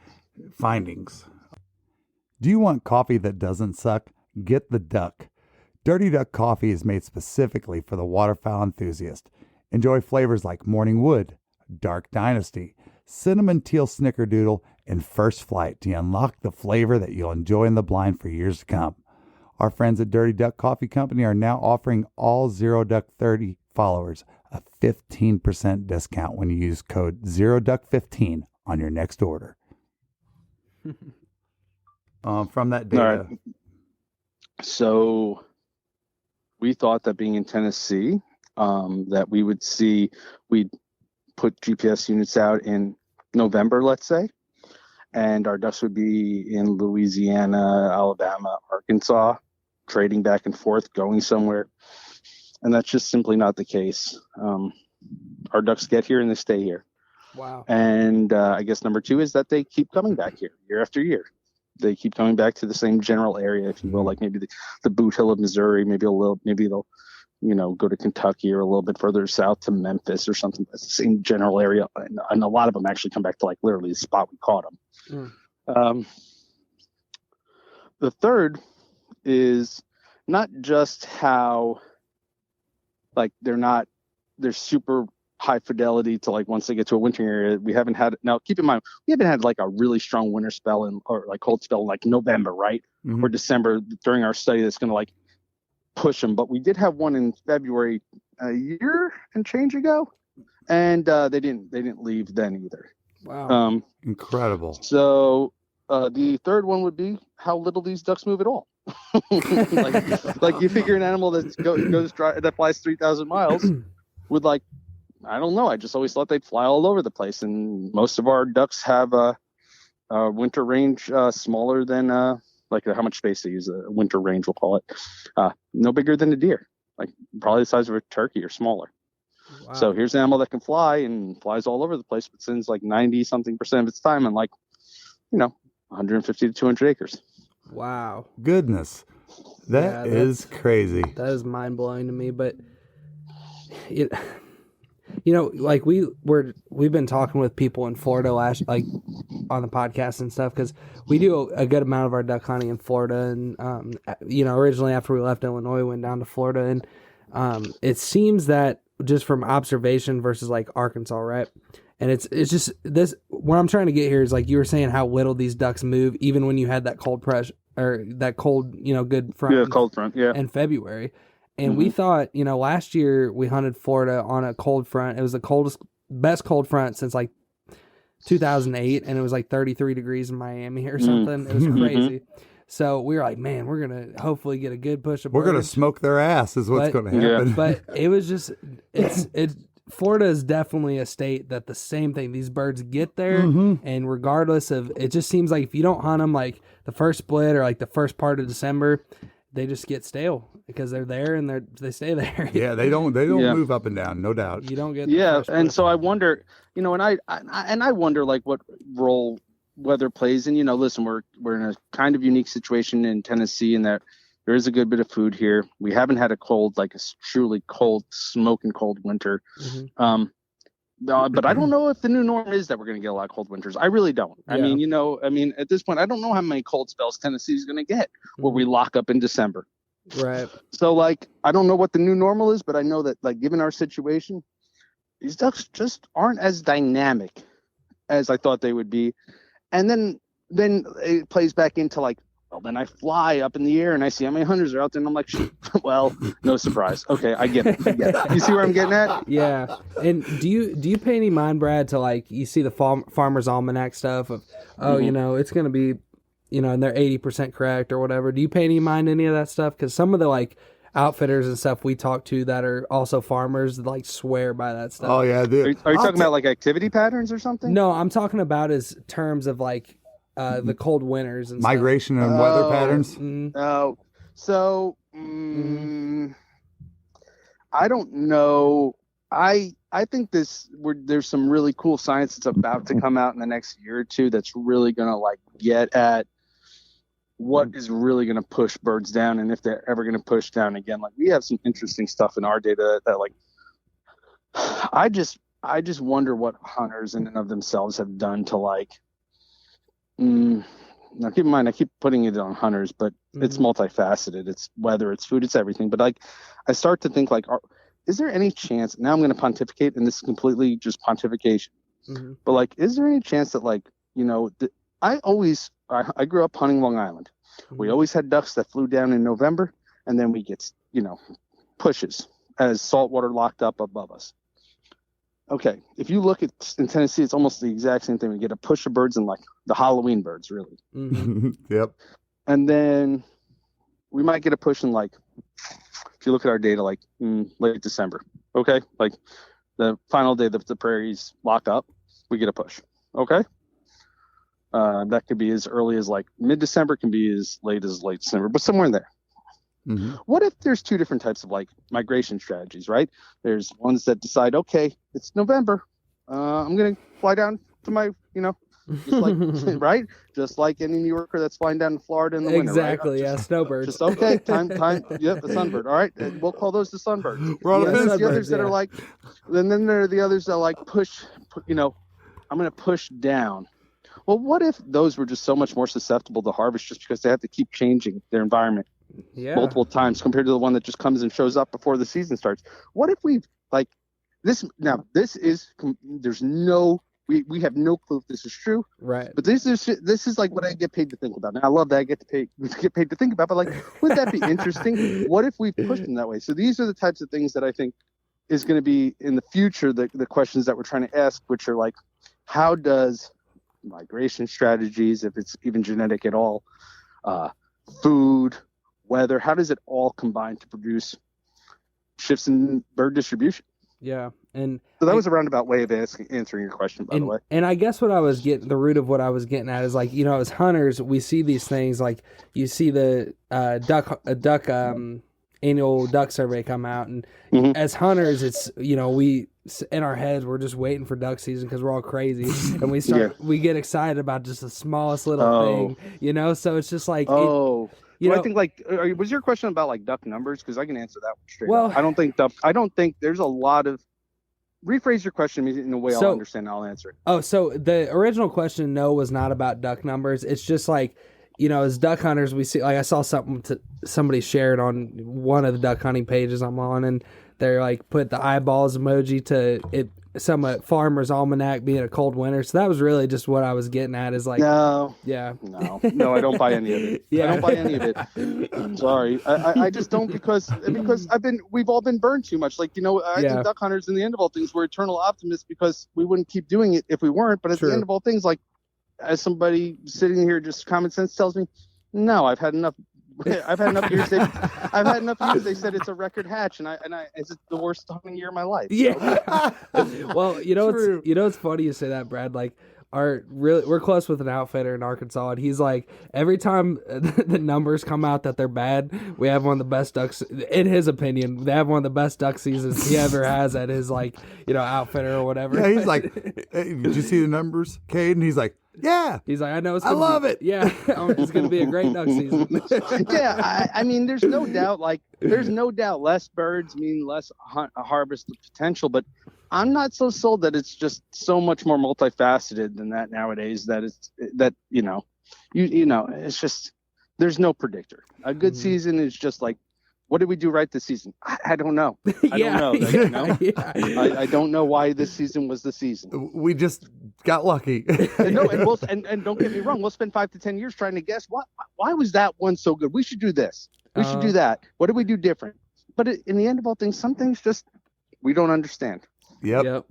findings? Do you want coffee that doesn't suck? Get the Duck. Dirty Duck coffee is made specifically for the waterfowl enthusiast. Enjoy flavors like Morning Wood, Dark Dynasty, Cinnamon Teal Snickerdoodle, and First Flight to unlock the flavor that you'll enjoy in the blind for years to come. Our friends at Dirty Duck Coffee Company are now offering all Zero Duck 30 followers a 15% discount when you use code ZeroDuck15 on your next order. From that data. All right. So we thought that being in Tennessee, that we'd put GPS units out in November, let's say, and our ducks would be in Louisiana, Alabama, Arkansas, trading back and forth, going somewhere. And that's just simply not the case. Our ducks get here and they stay here. Wow. And I guess number 2 is that they keep coming back here year after year. They keep coming back to the same general area, if you will, like maybe the Boot Hill of Missouri, maybe they'll go to Kentucky or a little bit further south to Memphis or something. That's the same general area. And a lot of them actually come back to like literally the spot we caught them. The third is not just how like they're super high fidelity to like once they get to a wintering area. We haven't had, now keep in mind, we haven't had like a really strong winter spell or like cold spell in like November, right? Mhm. Or December during our study that's going to like push them. But we did have one in February a year and change ago, and they didn't leave then either. Wow. Incredible. So the third one would be how little these ducks move at all. like you figure an animal that flies 3,000 miles would, like, I don't know. I just always thought they'd fly all over the place, and most of our ducks have a winter range smaller than like how much space they use. A winter range, we'll call it, no bigger than a deer, like probably the size of a turkey or smaller. Wow. So here's an animal that can fly and flies all over the place, but spends like 90-something% of its time in like 150 to 200 acres. Wow. Goodness. That is crazy. That is mind blowing to me. But like we've been talking with people in Florida like on the podcast and stuff, because we do a good amount of our duck hunting in Florida, and originally after we left Illinois, we went down to Florida, and it seems that just from observation versus like Arkansas, right? And it's just this. What I'm trying to get here is, like you were saying, how little these ducks move, even when you had that cold pressure or that cold, good front. Yeah, cold front. Yeah. In February, and we thought, last year we hunted Florida on a cold front. It was the best cold front since like 2008, and it was like 33 degrees in Miami or something. It was crazy. So we were like, man, we're gonna hopefully get a good push of birds. We're gonna smoke their ass, is what's going to happen. Yeah. But it was just Florida is definitely a state that the same thing. These birds get there, and regardless of, it just seems like if you don't hunt them like the first split or like the first part of December, they just get stale because they're there and they stay there. Yeah, they don't move up and down, no doubt. You don't get and so I wonder, and I wonder like what role weather plays. And listen, we're in a kind of unique situation in Tennessee in that there is a good bit of food here. We haven't had a cold, like a truly cold, smoking cold winter. But I don't know if the new norm is that we're going to get a lot of cold winters. I really don't. Yeah. I mean, at this point, I don't know how many cold spells Tennessee is going to get where we lock up in December. Right. So, like, I don't know what the new normal is, but I know that, like, given our situation, these ducks just aren't as dynamic as I thought they would be. And then it plays back into, like, well, then I fly up in the air and I see how many hunters are out there, and I'm like, shoot, well, no surprise. Okay, I get it. You see where I'm getting at? Yeah. And do you pay any mind, Brad, to, like, you see the Farmer's Almanac stuff of, it's going to be, and they're 80% correct or whatever. Do you pay any mind to any of that stuff? Because some of the, like, outfitters and stuff we talk to that are also farmers, like, swear by that stuff. Oh yeah, dude. Are you talking about like activity patterns or something? No, I'm talking about as terms of like the cold winters and migration and weather patterns. Oh, so I don't know. I think there's some really cool science that's about to come out in the next year or two that's really gonna like get at what is really going to push birds down, and if they're ever going to push down again. Like, we have some interesting stuff in our data that like, I just wonder what hunters in and of themselves have done to like, now keep in mind, I keep putting it on hunters, but it's multifaceted. It's weather, it's food, it's everything. But like, I start to think like, is there any chance, now I'm going to pontificate, and this is completely just pontification, but like, is there any chance that like, I grew up hunting Long Island. We always had ducks that flew down in November, and then we get, pushes as saltwater locked up above us. Okay, if you look at in Tennessee, it's almost the exact same thing. We get a push of birds and like the Halloween birds, really. Yep. And then we might get a push in like, if you look at our data, like late December. Okay, like the final day that the prairies lock up, we get a push. Okay. That could be as early as like mid-December, can be as late December, but somewhere in there. What if there's two different types of like migration strategies, right? There's ones that decide, okay, it's November. I'm going to fly down to my, just like, right? Just like any New Yorker that's flying down to Florida in the winter, exactly, right? yeah, snowbirds. Just okay, time, yep, the sunbird. All right, we'll call those the sunbirds. We're on And then there's the sunbirds, others that are like, and then there are the others that like push, I'm going to push down. Well, what if those were just so much more susceptible to harvest just because they have to keep changing their environment multiple times compared to the one that just comes and shows up before the season starts? What if we like this is there's no we have no clue if this is true, Right. but this is like what I get paid to think about, and I love that I get paid to think about. But like, wouldn't that be interesting? What if we pushed them that way? So these are the types of things that I think is going to be in the future, the questions that we're trying to ask, which are like, how does migration strategies, if it's even genetic at all, food, weather, how does it all combine to produce shifts in bird distribution? Yeah. And so that was a roundabout way of answering your question, by the way. And I guess the root of what I was getting at is like, you know, as hunters, we see these things, like you see the duck annual duck survey come out, and as hunters, it's, you know, we in our heads we're just waiting for duck season because we're all crazy, and we get excited about just the smallest little thing, you know. So it's just like I think like was your question about like duck numbers? Because I can answer that one straight up. I don't think there's a lot of. Rephrase your question in a way I'll understand. I'll answer it. Oh, so the original question, no, was not about duck numbers. It's just like, you know, as duck hunters, we see, like, I saw somebody shared on one of the duck hunting pages I'm on, and they're like put the eyeballs emoji to it. Some Farmer's Almanac being a cold winter. So that was really just what I was getting at, is like, no, I don't buy any of it. I don't buy any of it. I'm sorry. I just don't, because we've all been burned too much. Like, you know, I think duck hunters in the end of all things were eternal optimists because we wouldn't keep doing it if we weren't. But at the end of all things, like, as somebody sitting here, just common sense tells me, no, I've had enough. I've had enough years. I've had enough years. They said it's a record hatch, and it's the worst hunting year of my life. Yeah. Well, you know, it's funny you say that, Brad. Like, we're close with an outfitter in Arkansas, and he's like, every time the numbers come out that they're bad, we have one of the best ducks. In his opinion, they have one of the best duck seasons he ever has at his, like, you know, outfitter or whatever. Yeah, he's like, hey, did you see the numbers, Cade? And he's like, yeah. He's like, I know. I love it. Yeah, it's going to be a great duck season. Yeah, I mean, there's no doubt. Less birds mean less harvest potential, but I'm not so sold that it's just so much more multifaceted than that nowadays. You know, it's just, there's no predictor. A good season is just like, what did we do right this season? I don't know. I don't know. I don't know why this season was the season. We just got lucky. and don't get me wrong. We'll spend 5 to 10 years trying to guess why was that one so good? We should do this. We should do that. What did we do different? But in the end of all things, some things just we don't understand. Yep.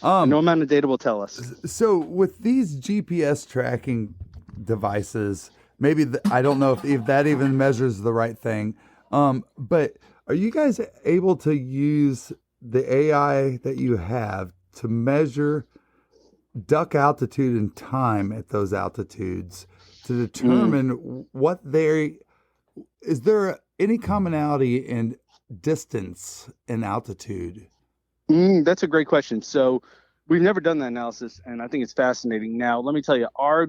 No amount of data will tell us. So with these GPS tracking devices, maybe I don't know if that even measures the right thing. But are you guys able to use the AI that you have to measure duck altitude and time at those altitudes to determine is there any commonality in distance and altitude? That's a great question. So we've never done that analysis, and I think it's fascinating. Now, let me tell you, our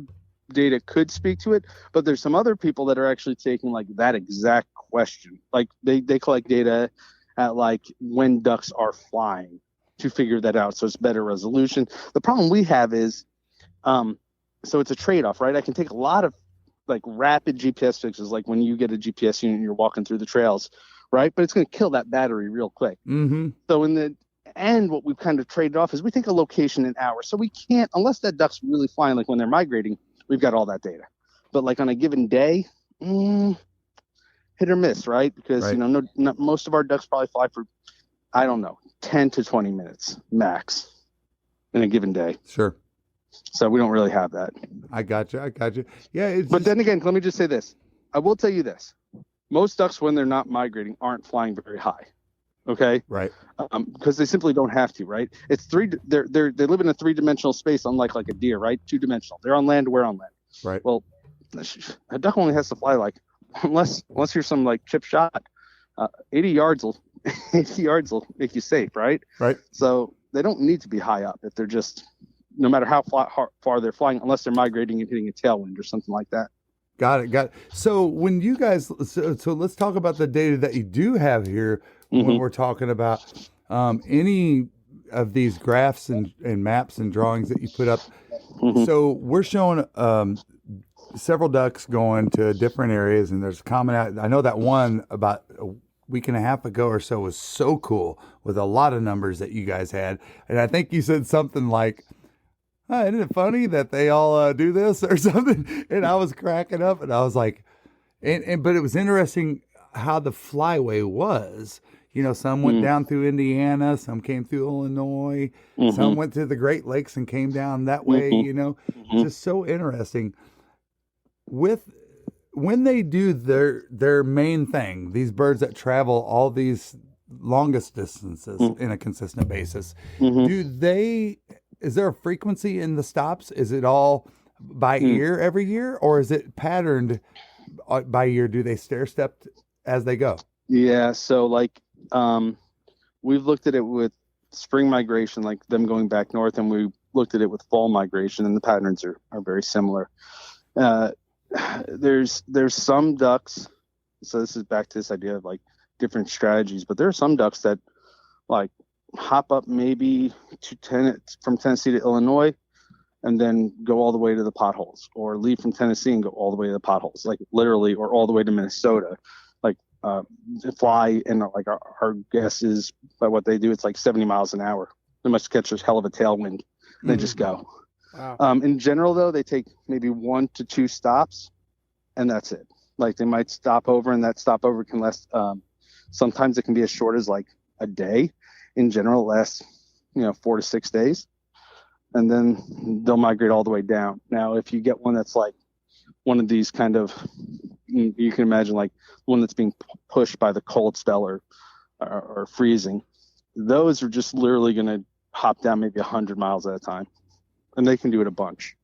data could speak to it, but there's some other people that are actually taking like that exact question. Like they collect data at like when ducks are flying to figure that out. So it's better resolution. The problem we have is, so it's a trade-off, right? I can take a lot of like rapid GPS fixes, like when you get a GPS unit and you're walking through the trails, right? But it's going to kill that battery real quick. Mm-hmm. So in the end, what we've kind of traded off is we take a location in hours. So we can't, unless that duck's really flying, like when they're migrating, we've got all that data. But like on a given day, hit or miss, right? Because, you know, most of our ducks probably fly for, I don't know, 10 to 20 minutes max in a given day. Sure. So we don't really have that. I got you. Yeah. But then again, let me just say this. I will tell you this. Most ducks, when they're not migrating, aren't flying very high. Okay. Right. Because they simply don't have to. Right. It's they live in a 3-dimensional space, unlike like a deer. Right. 2-dimensional. They're on land. We're on land. Right. Well, a duck only has to fly like, unless you're some like chip shot, 80 yards will make you safe. Right. Right. So they don't need to be high up if they're just, no matter how far they're flying, unless they're migrating and hitting a tailwind or something like that. Got it. So when you guys, so let's talk about the data that you do have here when we're talking about any of these graphs and maps and drawings that you put up. So we're showing several ducks going to different areas, and there's common. I know that one about week and a half ago or so was so cool with a lot of numbers that you guys had. And I think you said something like, isn't it funny that they all do this or something? And I was cracking up, and I was like, but it was interesting how the flyway was. You know, some went down through Indiana, some came through Illinois, some went to the Great Lakes and came down that way, you know. Just so interesting. When they do their main thing, these birds that travel all these longest distances in a consistent basis, is there a frequency in the stops? Is it all by ear every year, or is it patterned by year? Do they stair step as they go? Yeah, so like we've looked at it with spring migration, like them going back north, and we looked at it with fall migration, and the patterns are very similar. There's some ducks, so this is back to this idea of like different strategies, but there are some ducks that like hop up maybe from Tennessee to Illinois and then go all the way to the potholes, or leave from Tennessee and go all the way to the potholes, like literally, or all the way to Minnesota, like fly, and like our guess is by what they do, it's like 70 miles an hour. They must catch a hell of a tailwind. They just go. Wow. In general, though, they take maybe 1 to 2 stops, and that's it. Like they might stop over, and that stopover can last. Sometimes it can be as short as like a day. In general, it lasts 4 to 6 days, and then they'll migrate all the way down. Now, if you get one that's like one of these kind of, you can imagine like one that's being pushed by the cold spell or freezing, those are just literally going to hop down maybe 100 miles at a time. And they can do it a bunch.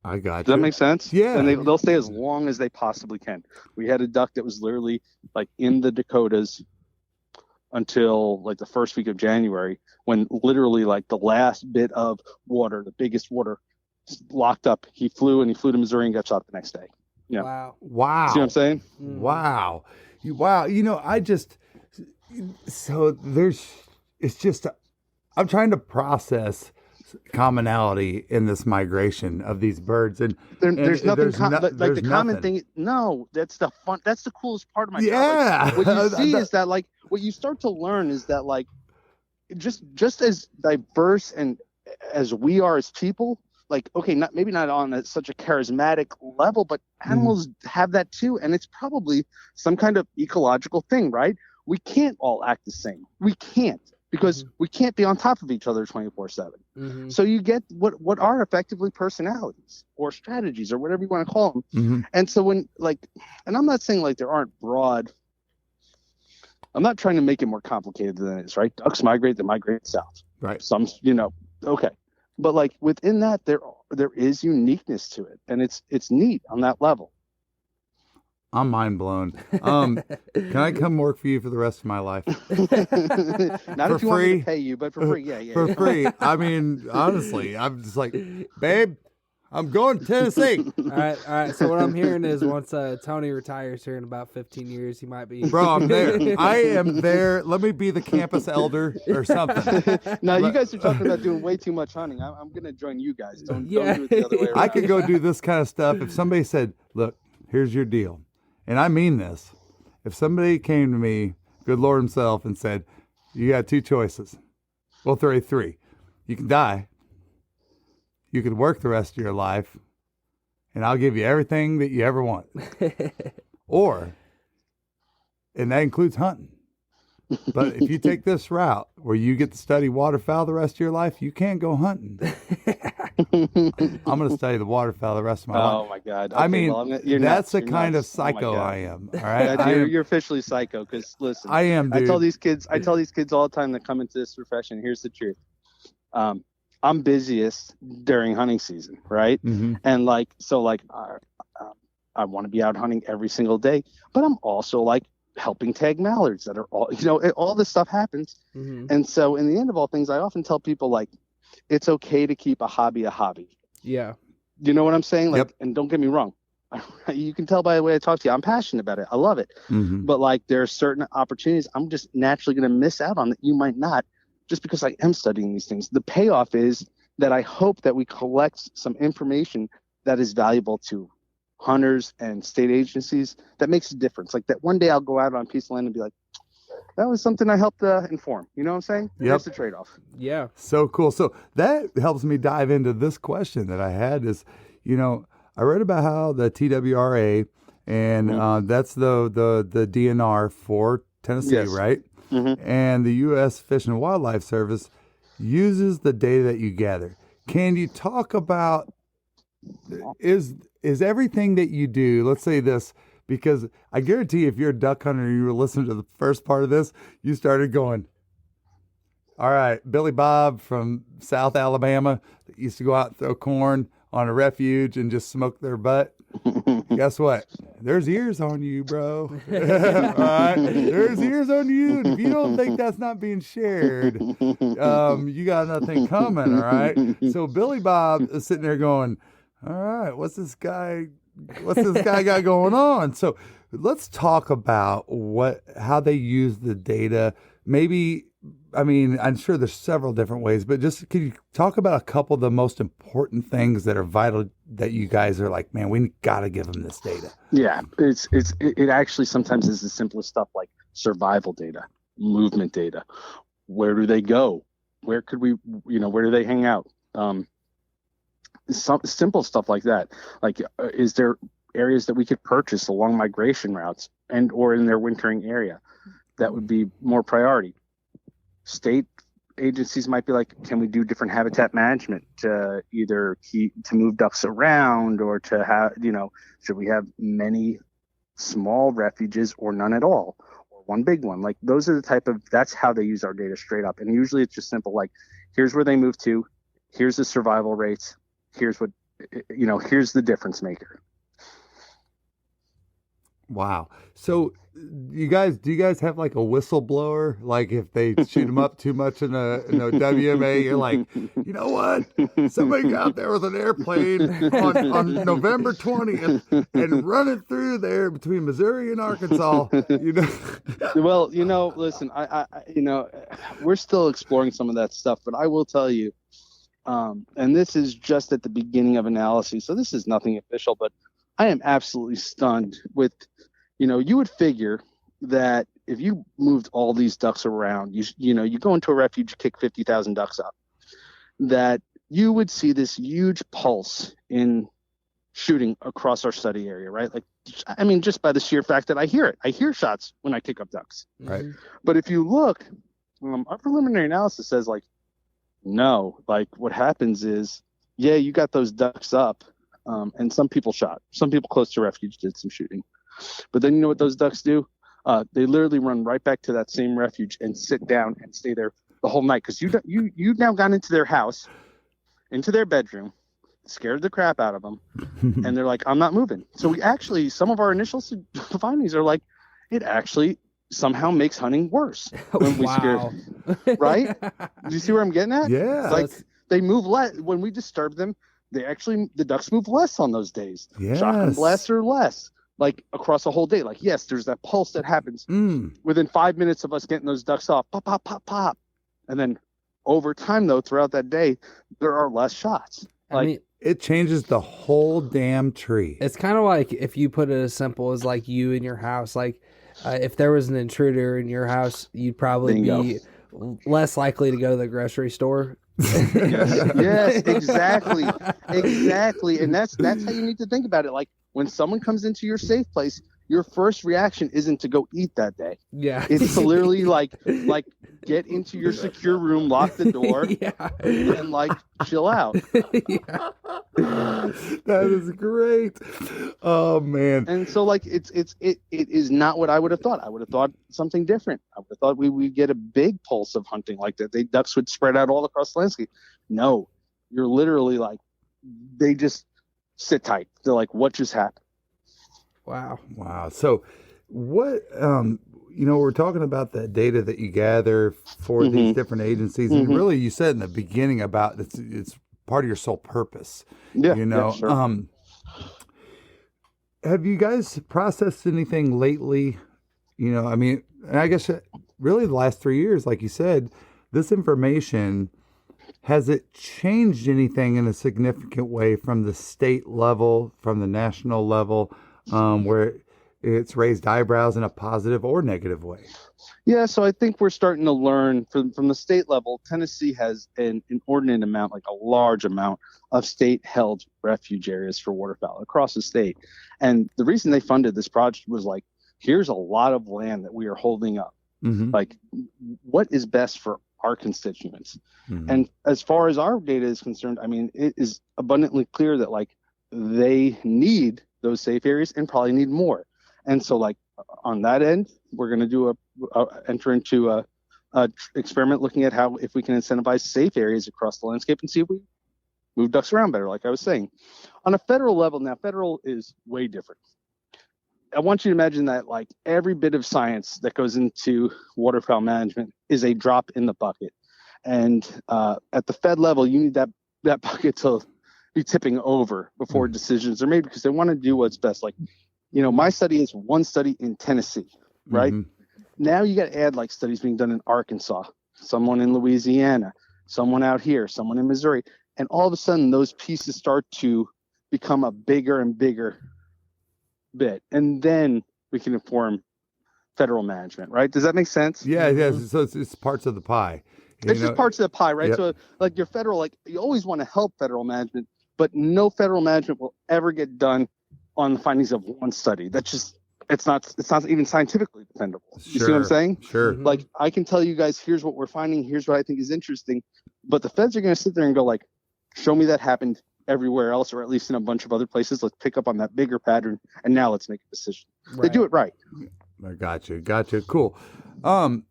I got you. Does that make sense? Yeah. And they'll stay as long as they possibly can. We had a duck that was literally like in the Dakotas until like the first week of January, when literally like the last bit of water, the biggest water, locked up. He flew to Missouri and got shot the next day. Yeah. Wow. See what I'm saying? Wow. Wow. I'm trying to process commonality in this migration of these birds, and there's nothing there's the common thing. No, that's the coolest part of my job. Like, what you see is that like what you start to learn is that like just as diverse and as we are as people, like, okay, maybe not on such a charismatic level, but animals have that too, and it's probably some kind of ecological thing, right? We can't all act the same. We can't. Because we can't be on top of each other 24/7. So you get what are effectively personalities or strategies or whatever you want to call them. And so when and I'm not saying like there aren't broad. I'm not trying to make it more complicated than it is, right? Ducks migrate, they migrate south. Right. Some, okay. But like within that, there is uniqueness to it, and it's neat on that level. I'm mind blown. Can I come work for you for the rest of my life? Not for if you free? want me to pay you, but for free, yeah. For free. I mean, honestly, I'm just like, babe, I'm going to Tennessee. All right. So what I'm hearing is once Tony retires here in about 15 years, he might be. Bro, I'm there. I am there. Let me be the campus elder or something. Now, you guys are talking about doing way too much hunting. I'm going to join you guys. Don't do it the other way around. I could go do this kind of stuff if somebody said, look, here's your deal. And I mean this. If somebody came to me, good Lord himself, and said, you got 2 choices. Well, 3. You can die. You could work the rest of your life, and I'll give you everything that you ever want. And that includes hunting. But if you take this route where you get to study waterfowl the rest of your life, you can't go hunting. I'm going to study the waterfowl the rest of my life. Oh my God! Okay, I mean, that's the kind of psycho I am. All right, you're officially psycho. Because listen, I am. Dude. I tell these kids all the time that come into this profession. Here's the truth. I'm busiest during hunting season, right? And I want to be out hunting every single day, but I'm also like helping tag mallards that are all this stuff happens. And so in the end of all things, I often tell people like, it's okay to keep a hobby. Yeah. You know what I'm saying? Like, yep. And don't get me wrong. You can tell by the way I talk to you, I'm passionate about it. I love it. But like, there are certain opportunities I'm just naturally going to miss out on that you might not, just because I am studying these things. The payoff is that I hope that we collect some information that is valuable to hunters and state agencies that makes a difference. Like that one day I'll go out on a piece of land and be like, that was something I helped inform. You know what I'm saying? Yep. There's the trade-off. Yeah. So cool. So that helps me dive into this question that I had is, I read about how the TWRA, and that's the DNR for Tennessee, Yes. right? Mm-hmm. And the U.S. Fish and Wildlife Service uses the data that you gather. Can you talk about, is everything that you do, let's say this, because I guarantee if you're a duck hunter and you were listening to the first part of this, you started going, all right, Billy Bob from South Alabama that used to go out and throw corn on a refuge and just smoke their butt. Guess what? There's ears on you, bro. All right? There's ears on you. And if you don't think that's not being shared, you got nothing coming, all right? So Billy Bob is sitting there going, all right, what's this guy got going on? So let's talk about how they use the data. Maybe, I'm sure there's several different ways, but just could you talk about a couple of the most important things that are vital that you guys are like, man, we got to give them this data? Yeah, it actually sometimes is the simplest stuff like survival data, movement data. Where do they go? Where could we, where do they hang out? Some simple stuff like that. Like, is there areas that we could purchase along migration routes or in their wintering area? That would be more priority. State agencies might be like, can we do different habitat management to either to move ducks around or to have, should we have many small refuges or none at all, or one big one? Like, those are that's how they use our data straight up. And usually it's just simple, like, here's where they move to, here's the survival rates, here's what, here's the difference maker. Wow. So do you guys have like a whistleblower? Like if they shoot them up too much in a WMA, you're like, you know what? Somebody got there with an airplane on November 20th and running through there between Missouri and Arkansas. Well, listen, I we're still exploring some of that stuff, but I will tell you, and this is just at the beginning of analysis, so this is nothing official, but I am absolutely stunned with, you would figure that if you moved all these ducks around, you go into a refuge, kick 50,000 ducks up, that you would see this huge pulse in shooting across our study area, right? Like, just by the sheer fact that I hear shots when I kick up ducks. Right. But if you look, our preliminary analysis says like, no, like what happens is, yeah, you got those ducks up. And some people shot. Some people close to refuge did some shooting. But then you know what those ducks do? They literally run right back to that same refuge and sit down and stay there the whole night. Because you've now gone into their house, into their bedroom, scared the crap out of them. And they're like, I'm not moving. So we actually, some of our initial findings are like, it actually somehow makes hunting worse when we scare. Right? Do you see where I'm getting at? Yeah. Like they move less. When we disturb them, the ducks move less on those days. Yes. Shock and blast are less, like across a whole day. Like, yes, there's that pulse that happens within 5 minutes of us getting those ducks off, pop, pop, pop, pop. And then over time, though, throughout that day, there are less shots. It changes the whole damn tree. It's kind of like if you put it as simple as like you in your house, like if there was an intruder in your house, you'd probably be less likely to go to the grocery store. Yes, exactly. And that's how you need to think about it. Like when someone comes into your safe place, your first reaction isn't to go eat that day. Yeah. It's to literally like get into your secure room, lock the door, and like chill out. That is great. Oh man. And so like it is not what I would have thought. I would have thought something different. I would have thought we would get a big pulse of hunting like that. Ducks would spread out all across the landscape. No, you're literally like, they just sit tight. They're like, what just happened? Wow. So what, we're talking about that data that you gather for these different agencies. And really you said in the beginning about it's part of your sole purpose. Yeah. Sure. Have you guys processed anything lately? I guess really the last 3 years, like you said, this information, has it changed anything in a significant way from the state level, from the national level, where it's raised eyebrows in a positive or negative way? Yeah, so I think we're starting to learn from the state level. Tennessee has an inordinate amount, like a large amount of state-held refuge areas for waterfowl across the state. And the reason they funded this project was like, here's a lot of land that we are holding up. Mm-hmm. Like, what is best for our constituents? Mm-hmm. And as far as our data is concerned, I mean, it is abundantly clear that like they need those safe areas and probably need more. And so like on that end, we're going to do enter into a experiment looking at how if we can incentivize safe areas across the landscape and see if we move ducks around better, like I was saying. On a federal level, now federal is way different. I want you to imagine that like every bit of science that goes into waterfowl management is a drop in the bucket. And at the Fed level, you need that bucket to be tipping over before decisions are made because they want to do what's best. Like, you know, my study is one study in Tennessee, right? Mm-hmm. Now you got to add like studies being done in Arkansas, someone in Louisiana, someone out here, someone in Missouri. And all of a sudden those pieces start to become a bigger and bigger bit. And then we can inform federal management, right? Does that make sense? Yeah, yes. So it's parts of the pie. It's just parts of the pie, right? Yep. So like your federal, like you always want to help federal management, but no federal management will ever get done on the findings of one study. That's just, it's not even scientifically dependable. You see what I'm saying? Sure. Like I can tell you guys, here's what we're finding. Here's what I think is interesting. But the feds are going to sit there and go like, show me that happened everywhere else, or at least in a bunch of other places. Let's pick up on that bigger pattern. And now let's make a decision. Right. They do it right. I got you. Cool. All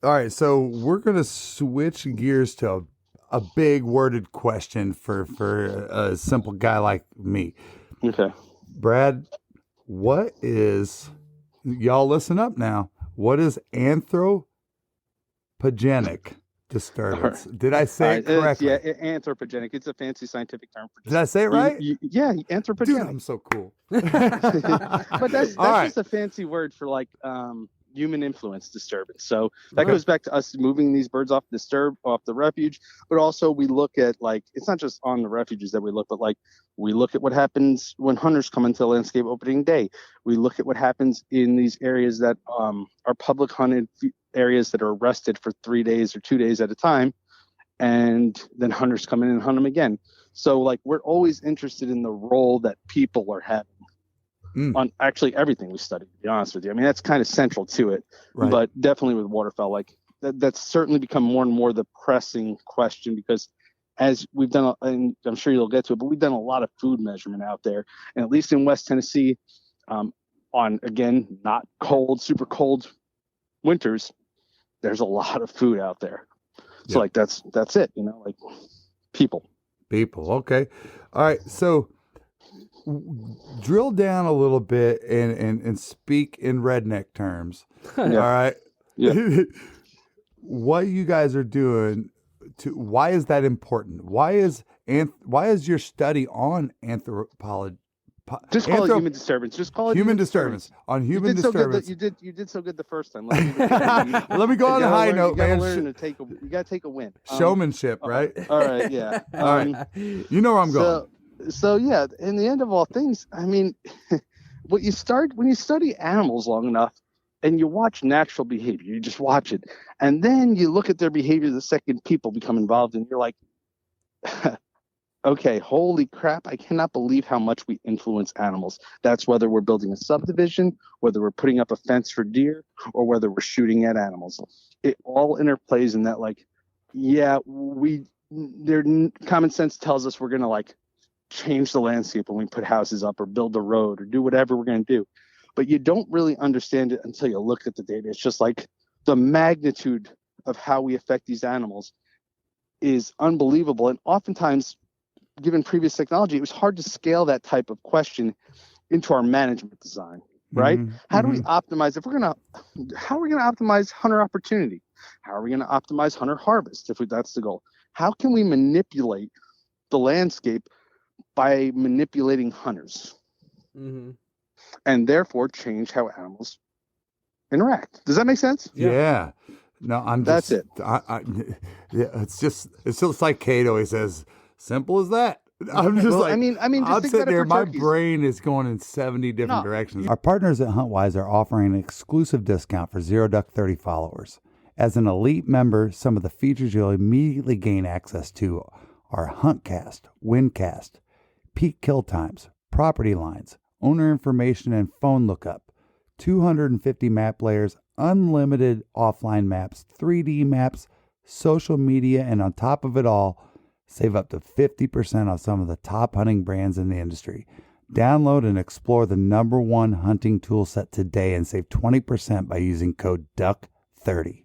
right. So we're going to switch gears to a big worded question for a simple guy like me. Okay. Brad, what is, y'all listen up now, what is anthropogenic disturbance? Did I say it correctly? Yeah, anthropogenic. It's a fancy scientific term for. Did I say it right? Yeah, anthropogenic. Dude, I'm so cool. But that's right. just a fancy word for like human influence disturbance. So that goes back to us moving these birds off the refuge, but also we look at like, it's not just on the refuges that we look, but like we look at what happens when hunters come into landscape opening day. We look at what happens in these areas that are public hunted areas that are arrested for 3 days or 2 days at a time. And then hunters come in and hunt them again. So like, we're always interested in the role that people are having on actually everything we study, to be honest with you. I mean, that's kind of central to it, Right. But definitely with waterfowl, like that's certainly become more and more the pressing question because as we've done, and I'm sure you'll get to it, but we've done a lot of food measurement out there. And at least in West Tennessee, on, again, not cold, super cold winters, there's a lot of food out there. So like, that's it, you know, like people. Okay. All right. So drill down a little bit and speak in redneck terms. All right. Yeah. What you guys are doing why is that important? Why is your study on anthropology? Just call it human disturbance. Just call it human disturbance. On human disturbance. You did so good the first time. Let me go on a high note, man. You got to take a win. Showmanship, right? All right, yeah. All right. You know where I'm going. So yeah, in the end of all things, I mean, when you study animals long enough and you watch natural behavior, you just watch it. And then you look at their behavior the second people become involved and you're like, okay, holy crap, I cannot believe how much we influence animals. That's whether we're building a subdivision, whether we're putting up a fence for deer, or whether we're shooting at animals. It all interplays in that, like, yeah, common sense tells us we're going to, like, change the landscape when we put houses up or build a road or do whatever we're going to do. But you don't really understand it until you look at the data. It's just like the magnitude of how we affect these animals is unbelievable. And oftentimes, given previous technology, it was hard to scale that type of question into our management design, right? Mm-hmm. How do we optimize how are we going to optimize hunter opportunity? How are we going to optimize hunter harvest that's the goal? How can we manipulate the landscape by manipulating hunters and therefore change how animals interact? Does that make sense? Yeah. No, that's it. It's just like Cato. He says, simple as that. I'm just Well, like, I mean, just I'm think sitting about it there, for my turkeys. brain is going in 70 different No. directions. Our partners at Huntwise are offering an exclusive discount for Zero Duck 30 followers. As an elite member, some of the features you'll immediately gain access to are Huntcast, Windcast, peak kill times, property lines, owner information and phone lookup, 250 map layers, unlimited offline maps, 3D maps, social media, and on top of it all, save up to 50% on some of the top hunting brands in the industry. Download and explore the #1 hunting tool set today and save 20% by using code DUCK30.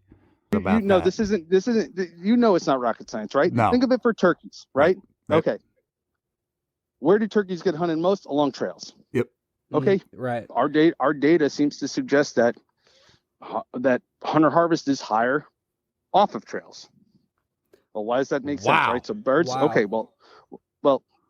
This isn't, it's not rocket science, right? No. Think of it for turkeys, right? Right. Okay. Where do turkeys get hunted most? Along trails. Yep. Okay. Right. Our data seems to suggest that hunter harvest is higher off of trails. Well, why does that make sense, right? So birds, Wow. okay, well,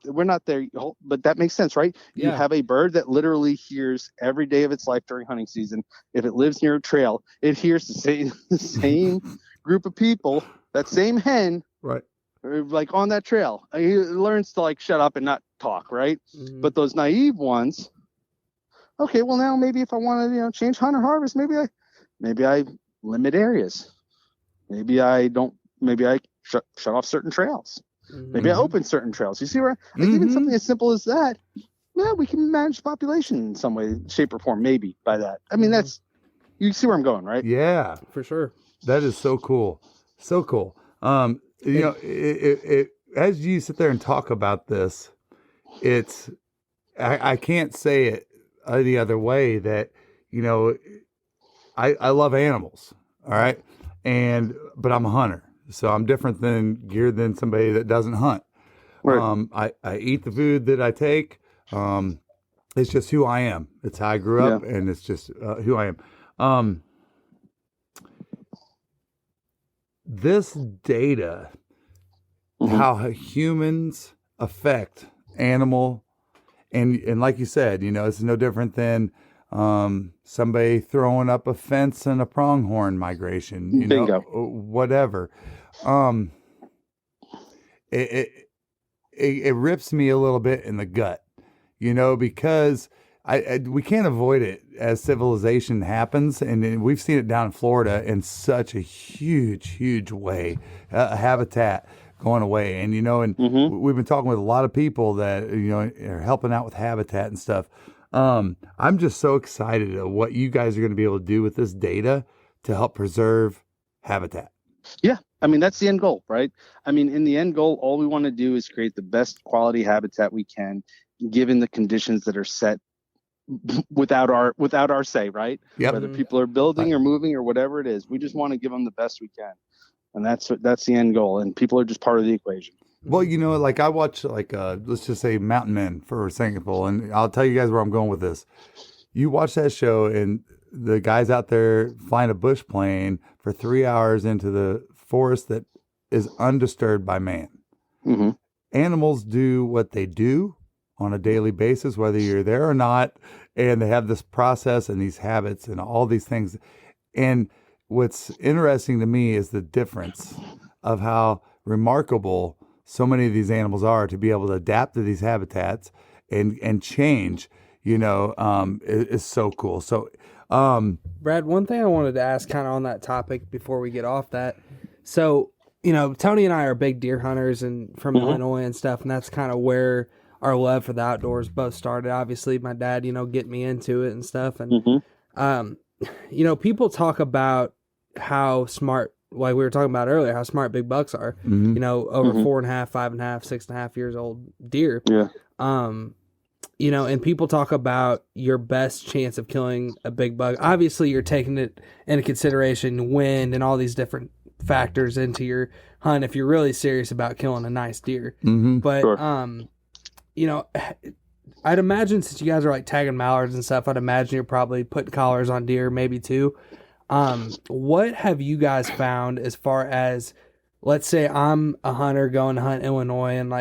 we're not there, but that makes sense, right? You Yeah. have a bird that literally hears every day of its life during hunting season. If it lives near a trail, it hears the same group of people, that same hen, Right. like on that trail. He learns to like shut up and not talk, right? Mhm. But those naive ones, okay, well now maybe if I want to change hunter harvest, maybe I limit areas. Maybe I shut off certain trails. Maybe I open certain trails. You see where even something as simple as that, yeah, we can manage the population in some way, shape, or form, maybe by that. I mean, you see where I'm going, right? Yeah. For sure. That is so cool. So cool. It as you sit there and talk about this, I can't say it any other way that, I love animals. All right. But I'm a hunter. So I'm different geared than somebody that doesn't hunt. Right. I eat the food that I take. It's just who I am. It's how I grew up, and it's just who I am. This data, how humans affect animal, and like you said, it's no different than somebody throwing up a fence and a pronghorn migration, Bingo. whatever. It rips me a little bit in the gut, because we can't avoid it as civilization happens, and we've seen it down in Florida in such a huge way, habitat going away, and we've been talking with a lot of people that are helping out with habitat and stuff. I'm just so excited at what you guys are going to be able to do with this data to help preserve habitat. Yeah. I mean, that's the end goal, right? I mean, in the end goal, all we want to do is create the best quality habitat we can, given the conditions that are set without our say, right? Yep. Whether people are building or moving or whatever it is, we just want to give them the best we can. And that's the end goal. And people are just part of the equation. Well, like I watch let's just say Mountain Men, for example, and I'll tell you guys where I'm going with this. You watch that show and the guy's out there flying a bush plane for 3 hours into the forest that is undisturbed by man. Mm-hmm. Animals do what they do on a daily basis, whether you're there or not, and they have this process and these habits and all these things. And what's interesting to me is the difference of how remarkable so many of these animals are to be able to adapt to these habitats and change, is so cool. So, Brad, one thing I wanted to ask kind of on that topic before we get off that. So, Tony and I are big deer hunters and from Illinois and stuff, and that's kind of where our love for the outdoors both started. Obviously, my dad, getting me into it and stuff. And, people talk about how smart, like we were talking about earlier, how smart big bucks are, over 4.5, 5.5, 6.5 years old deer. Yeah. And people talk about your best chance of killing a big buck. Obviously, you're taking it into consideration, wind and all these different factors into your hunt if you're really serious about killing a nice deer. But, Sure. I'd imagine since you guys are like tagging mallards and stuff, I'd imagine you're probably putting collars on deer, maybe too. What have you guys found as far as, let's say I'm a hunter going to hunt Illinois and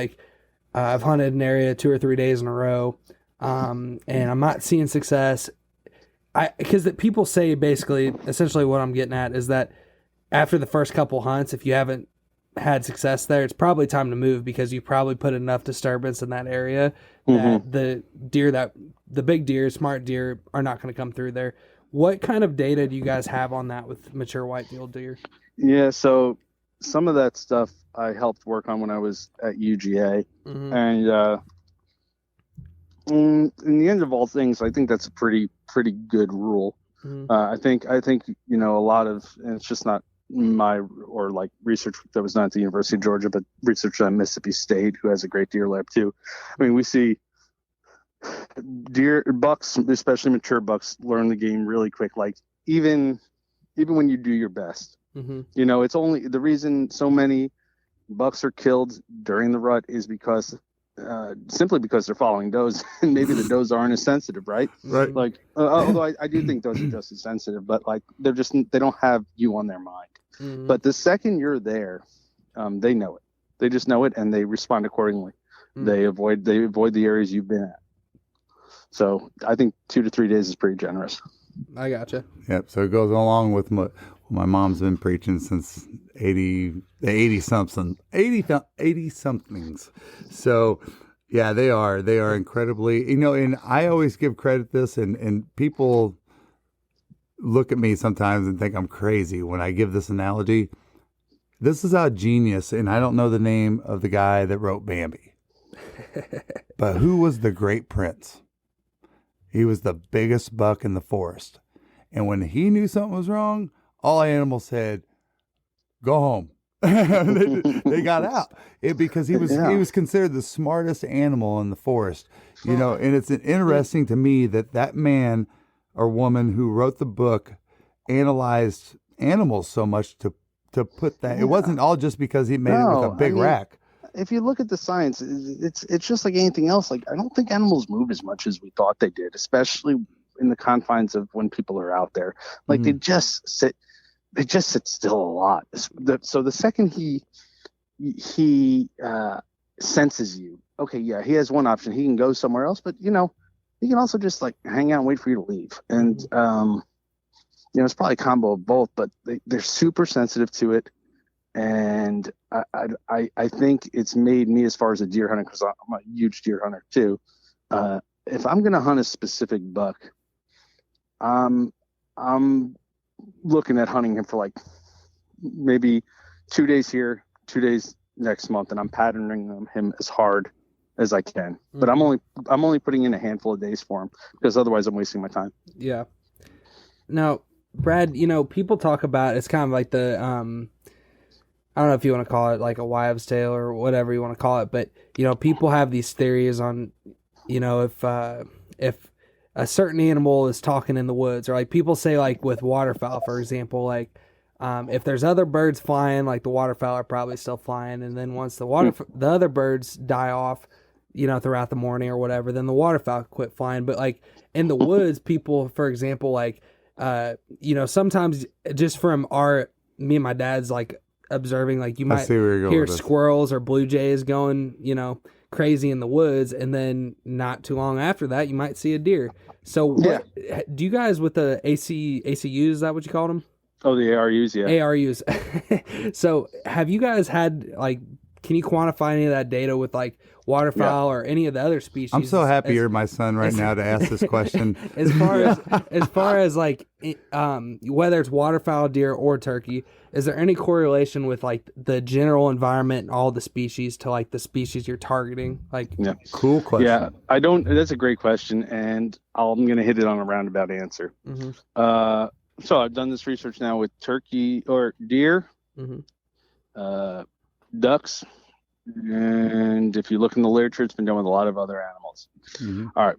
I've hunted an area 2 or 3 days in a row, and I'm not seeing success. Because people say basically, essentially what I'm getting at is that after the first couple hunts, if you haven't had success there, it's probably time to move because you probably put enough disturbance in that area that the big deer, smart deer, are not going to come through there. What kind of data do you guys have on that with mature white-tailed deer? Yeah, so some of that stuff I helped work on when I was at UGA, and in the end of all things, I think that's a pretty good rule. I think a lot of, and it's just not like research that was not at the University of Georgia, but research at Mississippi State, who has a great deer lab too. I mean, we see bucks, especially mature bucks, learn the game really quick. Like even when you do your best, it's only the reason so many bucks are killed during the rut is because simply because they're following does, and maybe the does aren't as sensitive, right? Right. Like, although I do think does are just as sensitive, but like they don't have you on their mind. But the second you're there, they know it. They just know it, and they respond accordingly. They avoid the areas you've been at. So I think 2 to 3 days is pretty generous. I gotcha. Yep. So it goes along with what my mom's been preaching since 80 somethings. So yeah, they are incredibly, and I always give credit this, and people look at me sometimes and think I'm crazy when I give this analogy. This is how genius, and I don't know the name of the guy that wrote Bambi, but who was the great prince? He was the biggest buck in the forest. And when he knew something was wrong, all animals said, go home. they got out because he was considered the smartest animal in the forest, and it's interesting to me that man or woman who wrote the book analyzed animals so much to put that. It wasn't all just because he made it with a big rack. If you look at the science, it's just like anything else. Like, I don't think animals move as much as we thought they did, especially in the confines of when people are out there. Like they just sit still a lot. So the second he senses you, okay, yeah, he has one option. He can go somewhere else, but he can also just like hang out and wait for you to leave. And it's probably a combo of both, but they're super sensitive to it. And I think it's made me, as far as a deer hunter, because I'm a huge deer hunter too. If I'm going to hunt a specific buck, I'm looking at hunting him for like maybe 2 days here, 2 days next month, and I'm patterning him as hard as I can. But I'm only putting in a handful of days for him, because otherwise I'm wasting my time. Yeah. Now, Brad, people talk about, it's kind of like the I don't know if you want to call it like a wives' tale or whatever you want to call it, but people have these theories on if a certain animal is talking in the woods, or like people say, like with waterfowl, for example, like if there's other birds flying, like the waterfowl are probably still flying, and then once the other birds die off, throughout the morning or whatever, then the waterfowl quit flying. But like in the woods, people, for example, like sometimes just from me and my dad's like observing, like you might hear squirrels or blue jays going, crazy in the woods, and then not too long after that, you might see a deer. So do you guys with the ACUs, is that what you called them? Oh, the ARUs, yeah. ARUs. So have you guys had, like, can you quantify any of that data with like waterfowl or any of the other species? I'm so happy you're my son right now to ask this question. As far as like whether it's waterfowl, deer, or turkey, is there any correlation with like the general environment and all the species to like the species you're targeting? Like, cool question. Yeah, I don't. That's a great question, and I'm going to hit it on a roundabout answer. So I've done this research now with turkey or deer, ducks, and if you look in the literature, it's been done with a lot of other animals. All right.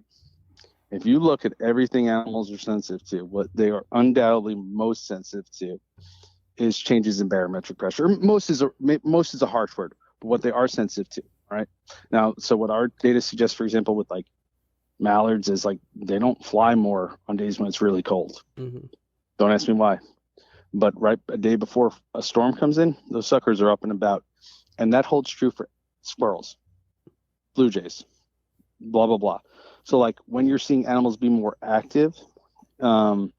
If you look at everything animals are sensitive to, what they are undoubtedly most sensitive to is changes in barometric pressure. Most is a harsh word, but what they are sensitive to, right? Now, so what our data suggests, for example, with like mallards is like they don't fly more on days when it's really cold. Don't ask me why. But right a day before a storm comes in, those suckers are up and about. And that holds true for squirrels, blue jays, blah, blah, blah. So like when you're seeing animals be more active in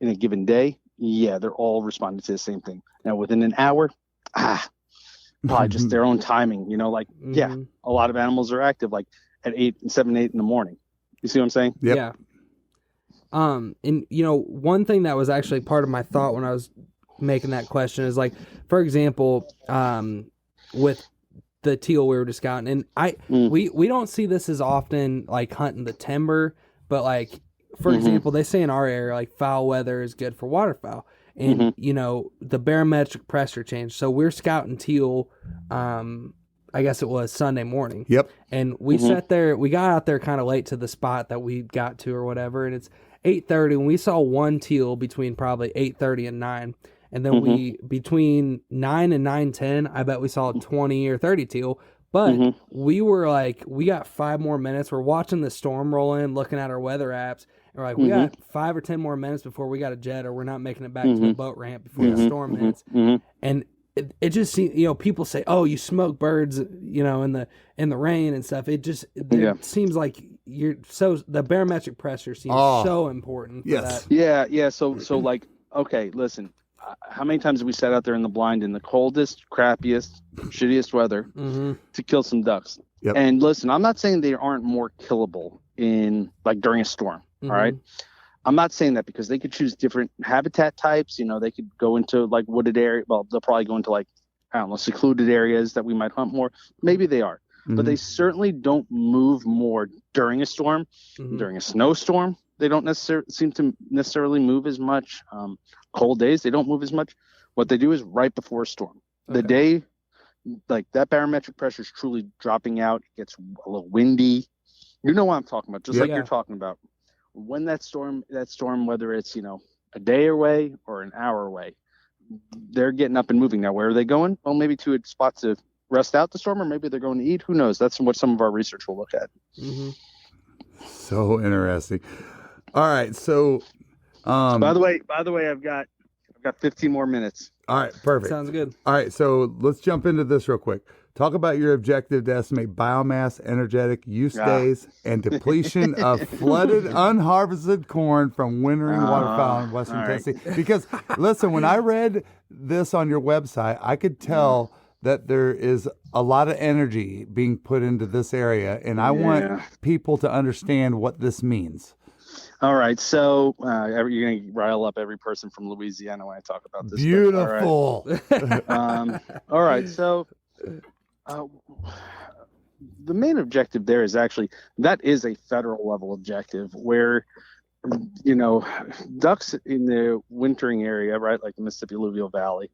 a given day, they're all responding to the same thing. Now within an hour, probably just their own timing. Like yeah, a lot of animals are active like at 7, 8 in the morning. You see what I'm saying? Yep. Yeah. And one thing that was actually part of my thought when I was making that question is like, for example, with the teal we were just scouting, and we don't see this as often like hunting the timber, but like for example, they say in our area like foul weather is good for waterfowl, and the barometric pressure change. So we're scouting teal. I guess it was Sunday morning. Yep. And we sat there. We got out there kind of late to the spot that we got to or whatever, and it's 8:30, and we saw one teal between probably 8:30 and 9. And then we, between 9 and 9:10, I bet we saw 20 or 30 teal. But we were like, we got 5 more minutes. We're watching the storm roll in, looking at our weather apps. And we're like, we got 5 or 10 more minutes before we got a jet, or we're not making it back to the boat ramp before the storm hits. And it just seems, people say, oh, you smoke birds, in the rain and stuff. It seems like the barometric pressure seems so important. Yes. For that. Yeah. So like, okay, listen. How many times have we sat out there in the blind in the coldest, crappiest, shittiest weather to kill some ducks? Yep. And listen, I'm not saying they aren't more killable during a storm. All right. I'm not saying that, because they could choose different habitat types. They could go into like wooded area. Well, they'll probably go into like, I don't know, secluded areas that we might hunt more. Maybe they are, but they certainly don't move more during a storm. During a snowstorm, they don't seem to necessarily move as much. Cold days, they don't move as much. What they do is right before a storm. The day, like that barometric pressure is truly dropping out. It gets a little windy. You know what I'm talking about, just like you're talking about. When that storm, whether it's, a day away or an hour away, they're getting up and moving. Now, where are they going? Well, maybe to a spot to rest out the storm, or maybe they're going to eat. Who knows? That's what some of our research will look at. So interesting. All right. So, by the way, I've got 15 more minutes. All right. Perfect. Sounds good. All right. So let's jump into this real quick. Talk about your objective to estimate biomass, energetic use days, and depletion of flooded, unharvested corn from wintering waterfowl in Western Tennessee. Because, listen, when I read this on your website, I could tell that there is a lot of energy being put into this area, and I want people to understand what this means. All right, so you're going to rile up every person from Louisiana when I talk about this. Beautiful. All right, so the main objective there is actually, that is a federal level objective where, ducks in the wintering area, right, like the Mississippi Alluvial Valley,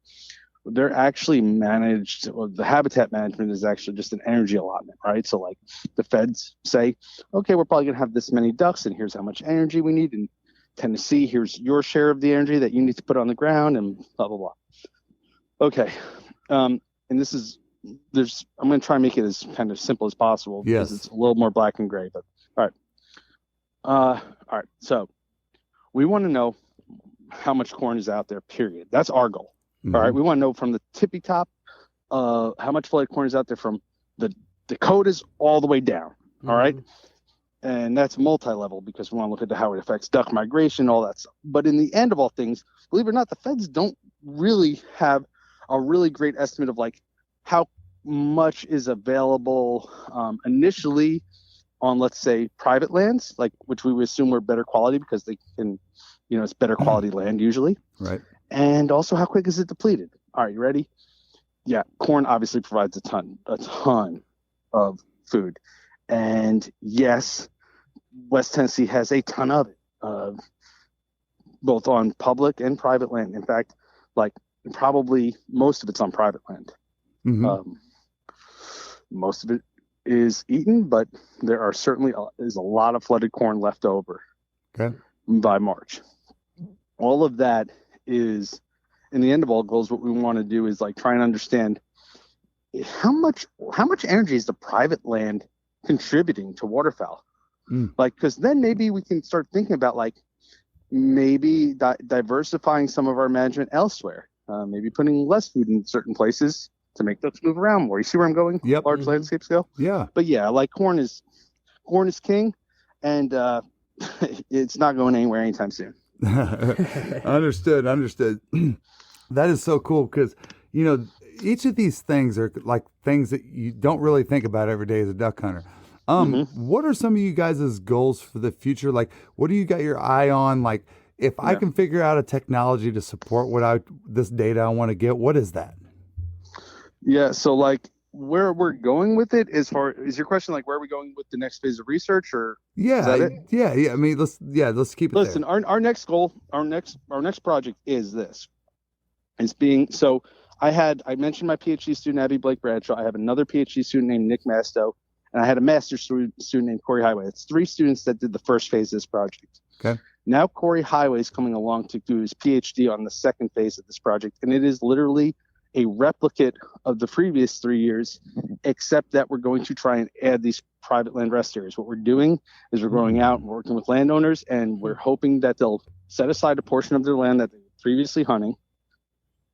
they're actually managed, the habitat management is actually just an energy allotment, right? So like the feds say, okay, we're probably going to have this many ducks, and here's how much energy we need. In Tennessee, here's your share of the energy that you need to put on the ground, and blah, blah, blah. Okay. And I'm going to try and make it as kind of simple as possible, because it's a little more black and gray, but all right. So we want to know how much corn is out there, period. That's our goal. All right, we want to know from the tippy top how much flooded corn is out there from the Dakotas all the way down. All right, and that's multi-level, because we want to look at how it affects duck migration, all that stuff. But in the end of all things, believe it or not, the feds don't really have a really great estimate of like how much is available initially on, let's say, private lands, like which we would assume are better quality because they can, it's better quality land usually. Right. And also, how quick is it depleted? All right, you ready? Yeah, corn obviously provides a ton of food. And yes, West Tennessee has a ton of it, both on public and private land. In fact, like probably most of it's on private land. Most of it is eaten, but there are certainly is a lot of flooded corn left over by March. All of that is, in the end of all goals, what we want to do is like try and understand how much energy is the private land contributing to waterfowl. Like, because then maybe we can start thinking about like maybe diversifying some of our management elsewhere, maybe putting less food in certain places to make ducks move around more. You see where I'm going? Yep. Large landscape scale. Yeah. But yeah, like corn is king, and it's not going anywhere anytime soon. Understood. That is so cool, because each of these things are like things that you don't really think about every day as a duck hunter. What are some of you guys' goals for the future? Like, what do you got your eye on? Like, if I can figure out a technology to support this data I want to get, what is that? Yeah. So like where we're going with it is your question like where are we going with the next phase of research or is that it? Yeah. I mean, let's keep it Listen, there. our next goal, our next project is this. I mentioned my PhD student Abby Blake Bradshaw. I have another PhD student named Nick Masto, and I had a master's student named Corey Highway. It's 3 students that did the first phase of this project. Okay. Now Corey Highway is coming along to do his PhD on the second phase of this project, and it is literally a replicate of the previous 3 years, except that we're going to try and add these private land rest areas. What we're doing is we're going out and working with landowners, and we're hoping that they'll set aside a portion of their land that they were previously hunting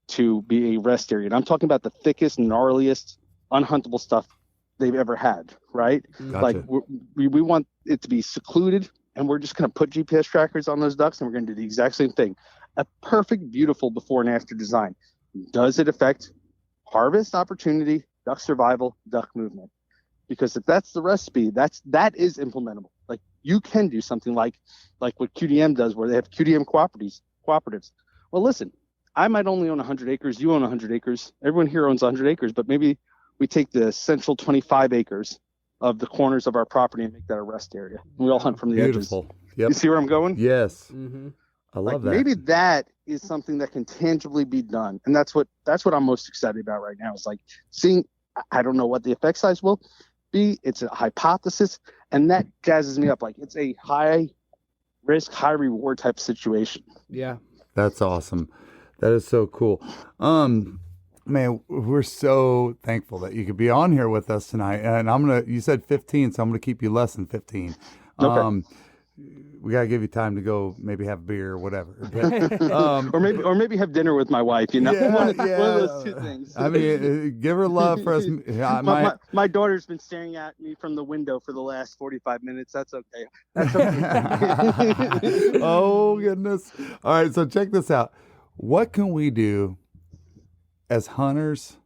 to be a rest area. And I'm talking about the thickest, gnarliest, unhuntable stuff they've ever had, right? Gotcha. Like we want it to be secluded, and we're just going to put GPS trackers on those ducks, and we're going to do the exact same thing. A perfect, beautiful before and after design. Does it affect harvest opportunity, duck survival, duck movement? Because if that's the recipe, that is implementable. Like you can do something like what QDM does, where they have QDM cooperatives. Well, listen, I might only own 100 acres. You own 100 acres. Everyone here owns 100 acres, but maybe we take the central 25 acres of the corners of our property and make that a rest area. And we all hunt from the Beautiful. edges. Yep. You see where I'm going? Yes. Mm-hmm. I love that. Maybe that is something that can tangibly be done. And that's what I'm most excited about right now is like seeing, I don't know what the effect size will be. It's a hypothesis, and that jazzes me up. Like it's a high risk, high reward type of situation. Yeah. That's awesome. That is so cool. Man, we're so thankful that you could be on here with us tonight. And you said 15, so I'm going to keep you less than 15. Okay. We got to give you time to go maybe have beer or whatever. But, or maybe have dinner with my wife, you know, one of those two things. I mean, give her love for us. My daughter's been staring at me from the window for the last 45 minutes. That's okay. That's okay. Oh, goodness. All right, so check this out. What can we do as hunters,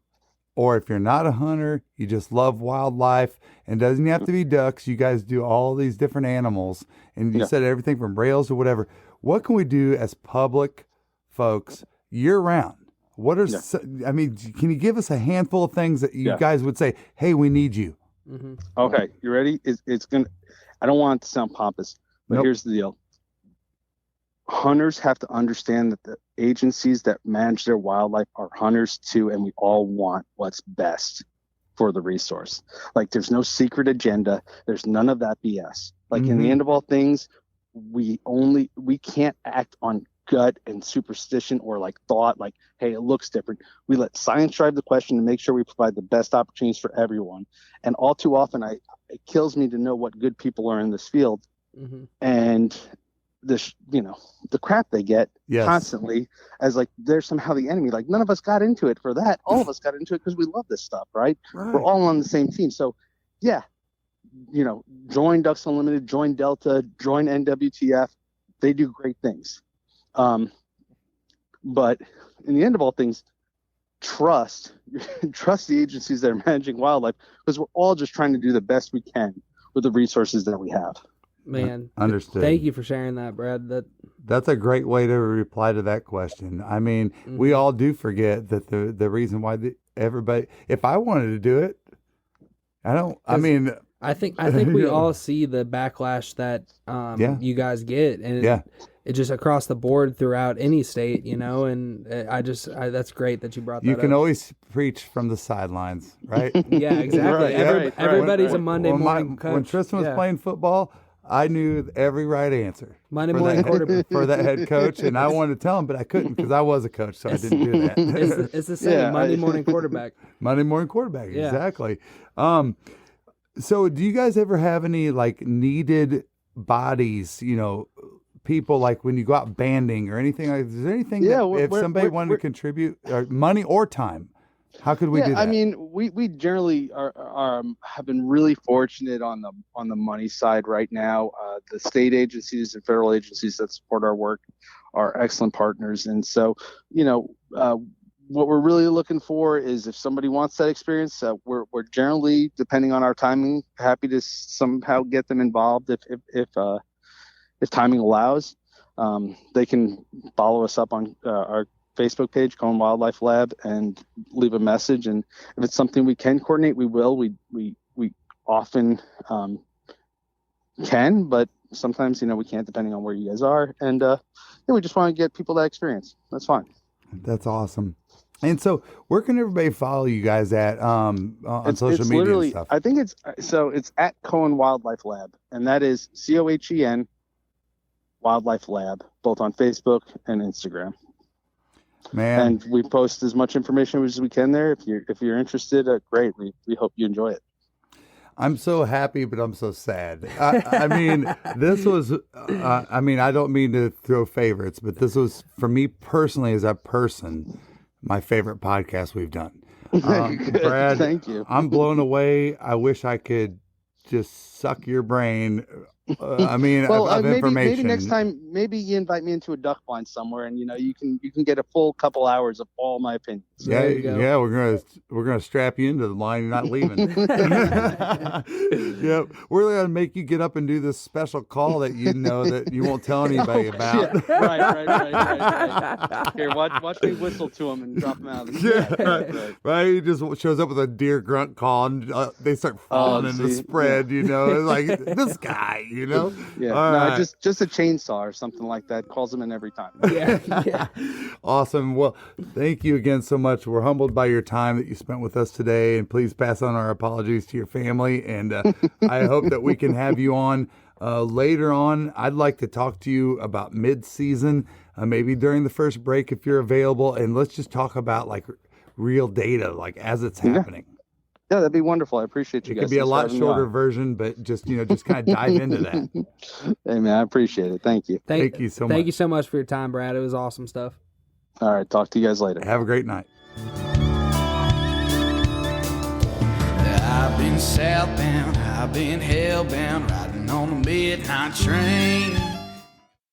or if you're not a hunter, you just love wildlife, and it doesn't have to be ducks. You guys do all these different animals, and you said everything from rails or whatever. What can we do as public folks year round? What are I mean, can you give us a handful of things that you guys would say, hey, we need you? Mm-hmm. Okay, you ready? It's gonna. I don't want it to sound pompous, but here's the deal. Hunters have to understand that the agencies that manage their wildlife are hunters too, and we all want what's best for the resource. Like there's no secret agenda. There's none of that BS. Like in the end of all things, we can't act on gut and superstition or like thought like, hey, it looks different. We let science drive the question and make sure we provide the best opportunities for everyone. And all too often, it kills me to know what good people are in this field. Mm-hmm. And the crap they get constantly as like they're somehow the enemy. Like none of us got into it for that. All of us got into it because we love this stuff, right? We're all on the same team. So join Ducks Unlimited, join Delta, join NWTF. They do great things. But in the end of all things, trust the agencies that are managing wildlife, because we're all just trying to do the best we can with the resources that we have. Man, understood. Thank you for sharing that, Brad. That's a great way to reply to that question. I mean, we all do forget that the reason why everybody. If I wanted to do it, I think we all see the backlash that you guys get, and it just across the board throughout any state, you know. And that's great that you brought that up. You can always preach from the sidelines, right? Yeah, exactly. Everybody's a Monday morning coach. When Tristan was playing football, I knew every right answer. Monday morning quarterback. For that head coach, and I wanted to tell him, but I couldn't because I was a coach, so I didn't do that. It's the same, Monday morning quarterback. Monday morning quarterback, exactly. So do you guys ever have any like needed bodies, people like when you go out banding or anything like is there anything if somebody wanted to contribute or money or time? How could we do that? I mean, we generally have been really fortunate on the money side right now. The state agencies and federal agencies that support our work are excellent partners, and so what we're really looking for is if somebody wants that experience, we're generally, depending on our timing, happy to somehow get them involved if timing allows. They can follow us up on our Facebook page, Cohen Wildlife Lab, and leave a message. And if it's something we can coordinate, we will. We often can, but sometimes, we can't, depending on where you guys are. And we just want to get people that experience. That's fine. That's awesome. And so where can everybody follow you guys at on social media and stuff? I think it's at Cohen Wildlife Lab, and that is COHEN Wildlife Lab, both on Facebook and Instagram. Man. And we post as much information as we can there. If you're interested, great. We hope you enjoy it. I'm so happy, but I'm so sad. I mean, this was, I don't mean to throw favorites, but this was, for me personally, as a person, my favorite podcast we've done. Brad, thank you. I'm blown away. I wish I could just suck your brain. Of information. Maybe next time, maybe you invite me into a duck blind somewhere, and you can get a full couple hours of all my opinions. So yeah, we're gonna strap you into the line. You're not leaving. Yep, we're gonna make you get up and do this special call that that you won't tell anybody about. Yeah. Right. Here, watch me whistle to him and drop him out. Right. He just shows up with a deer grunt call, and they start falling in the spread. Like this guy. Yeah, just a chainsaw or something like that calls them in every time. Yeah. Awesome. Well, thank you again so much. We're humbled by your time that you spent with us today, and please pass on our apologies to your family. And I hope that we can have you on later on. I'd like to talk to you about mid-season, maybe during the first break if you're available, and let's just talk about like real data, like as it's happening. Yeah, that'd be wonderful. I appreciate you guys. It could be a lot shorter version, but just kind of dive into that. Hey, man, I appreciate it. Thank you. Thank you so much. Thank you so much for your time, Brad. It was awesome stuff. All right. Talk to you guys later. Have a great night. I've been southbound, I've been hellbound, riding on a midnight train.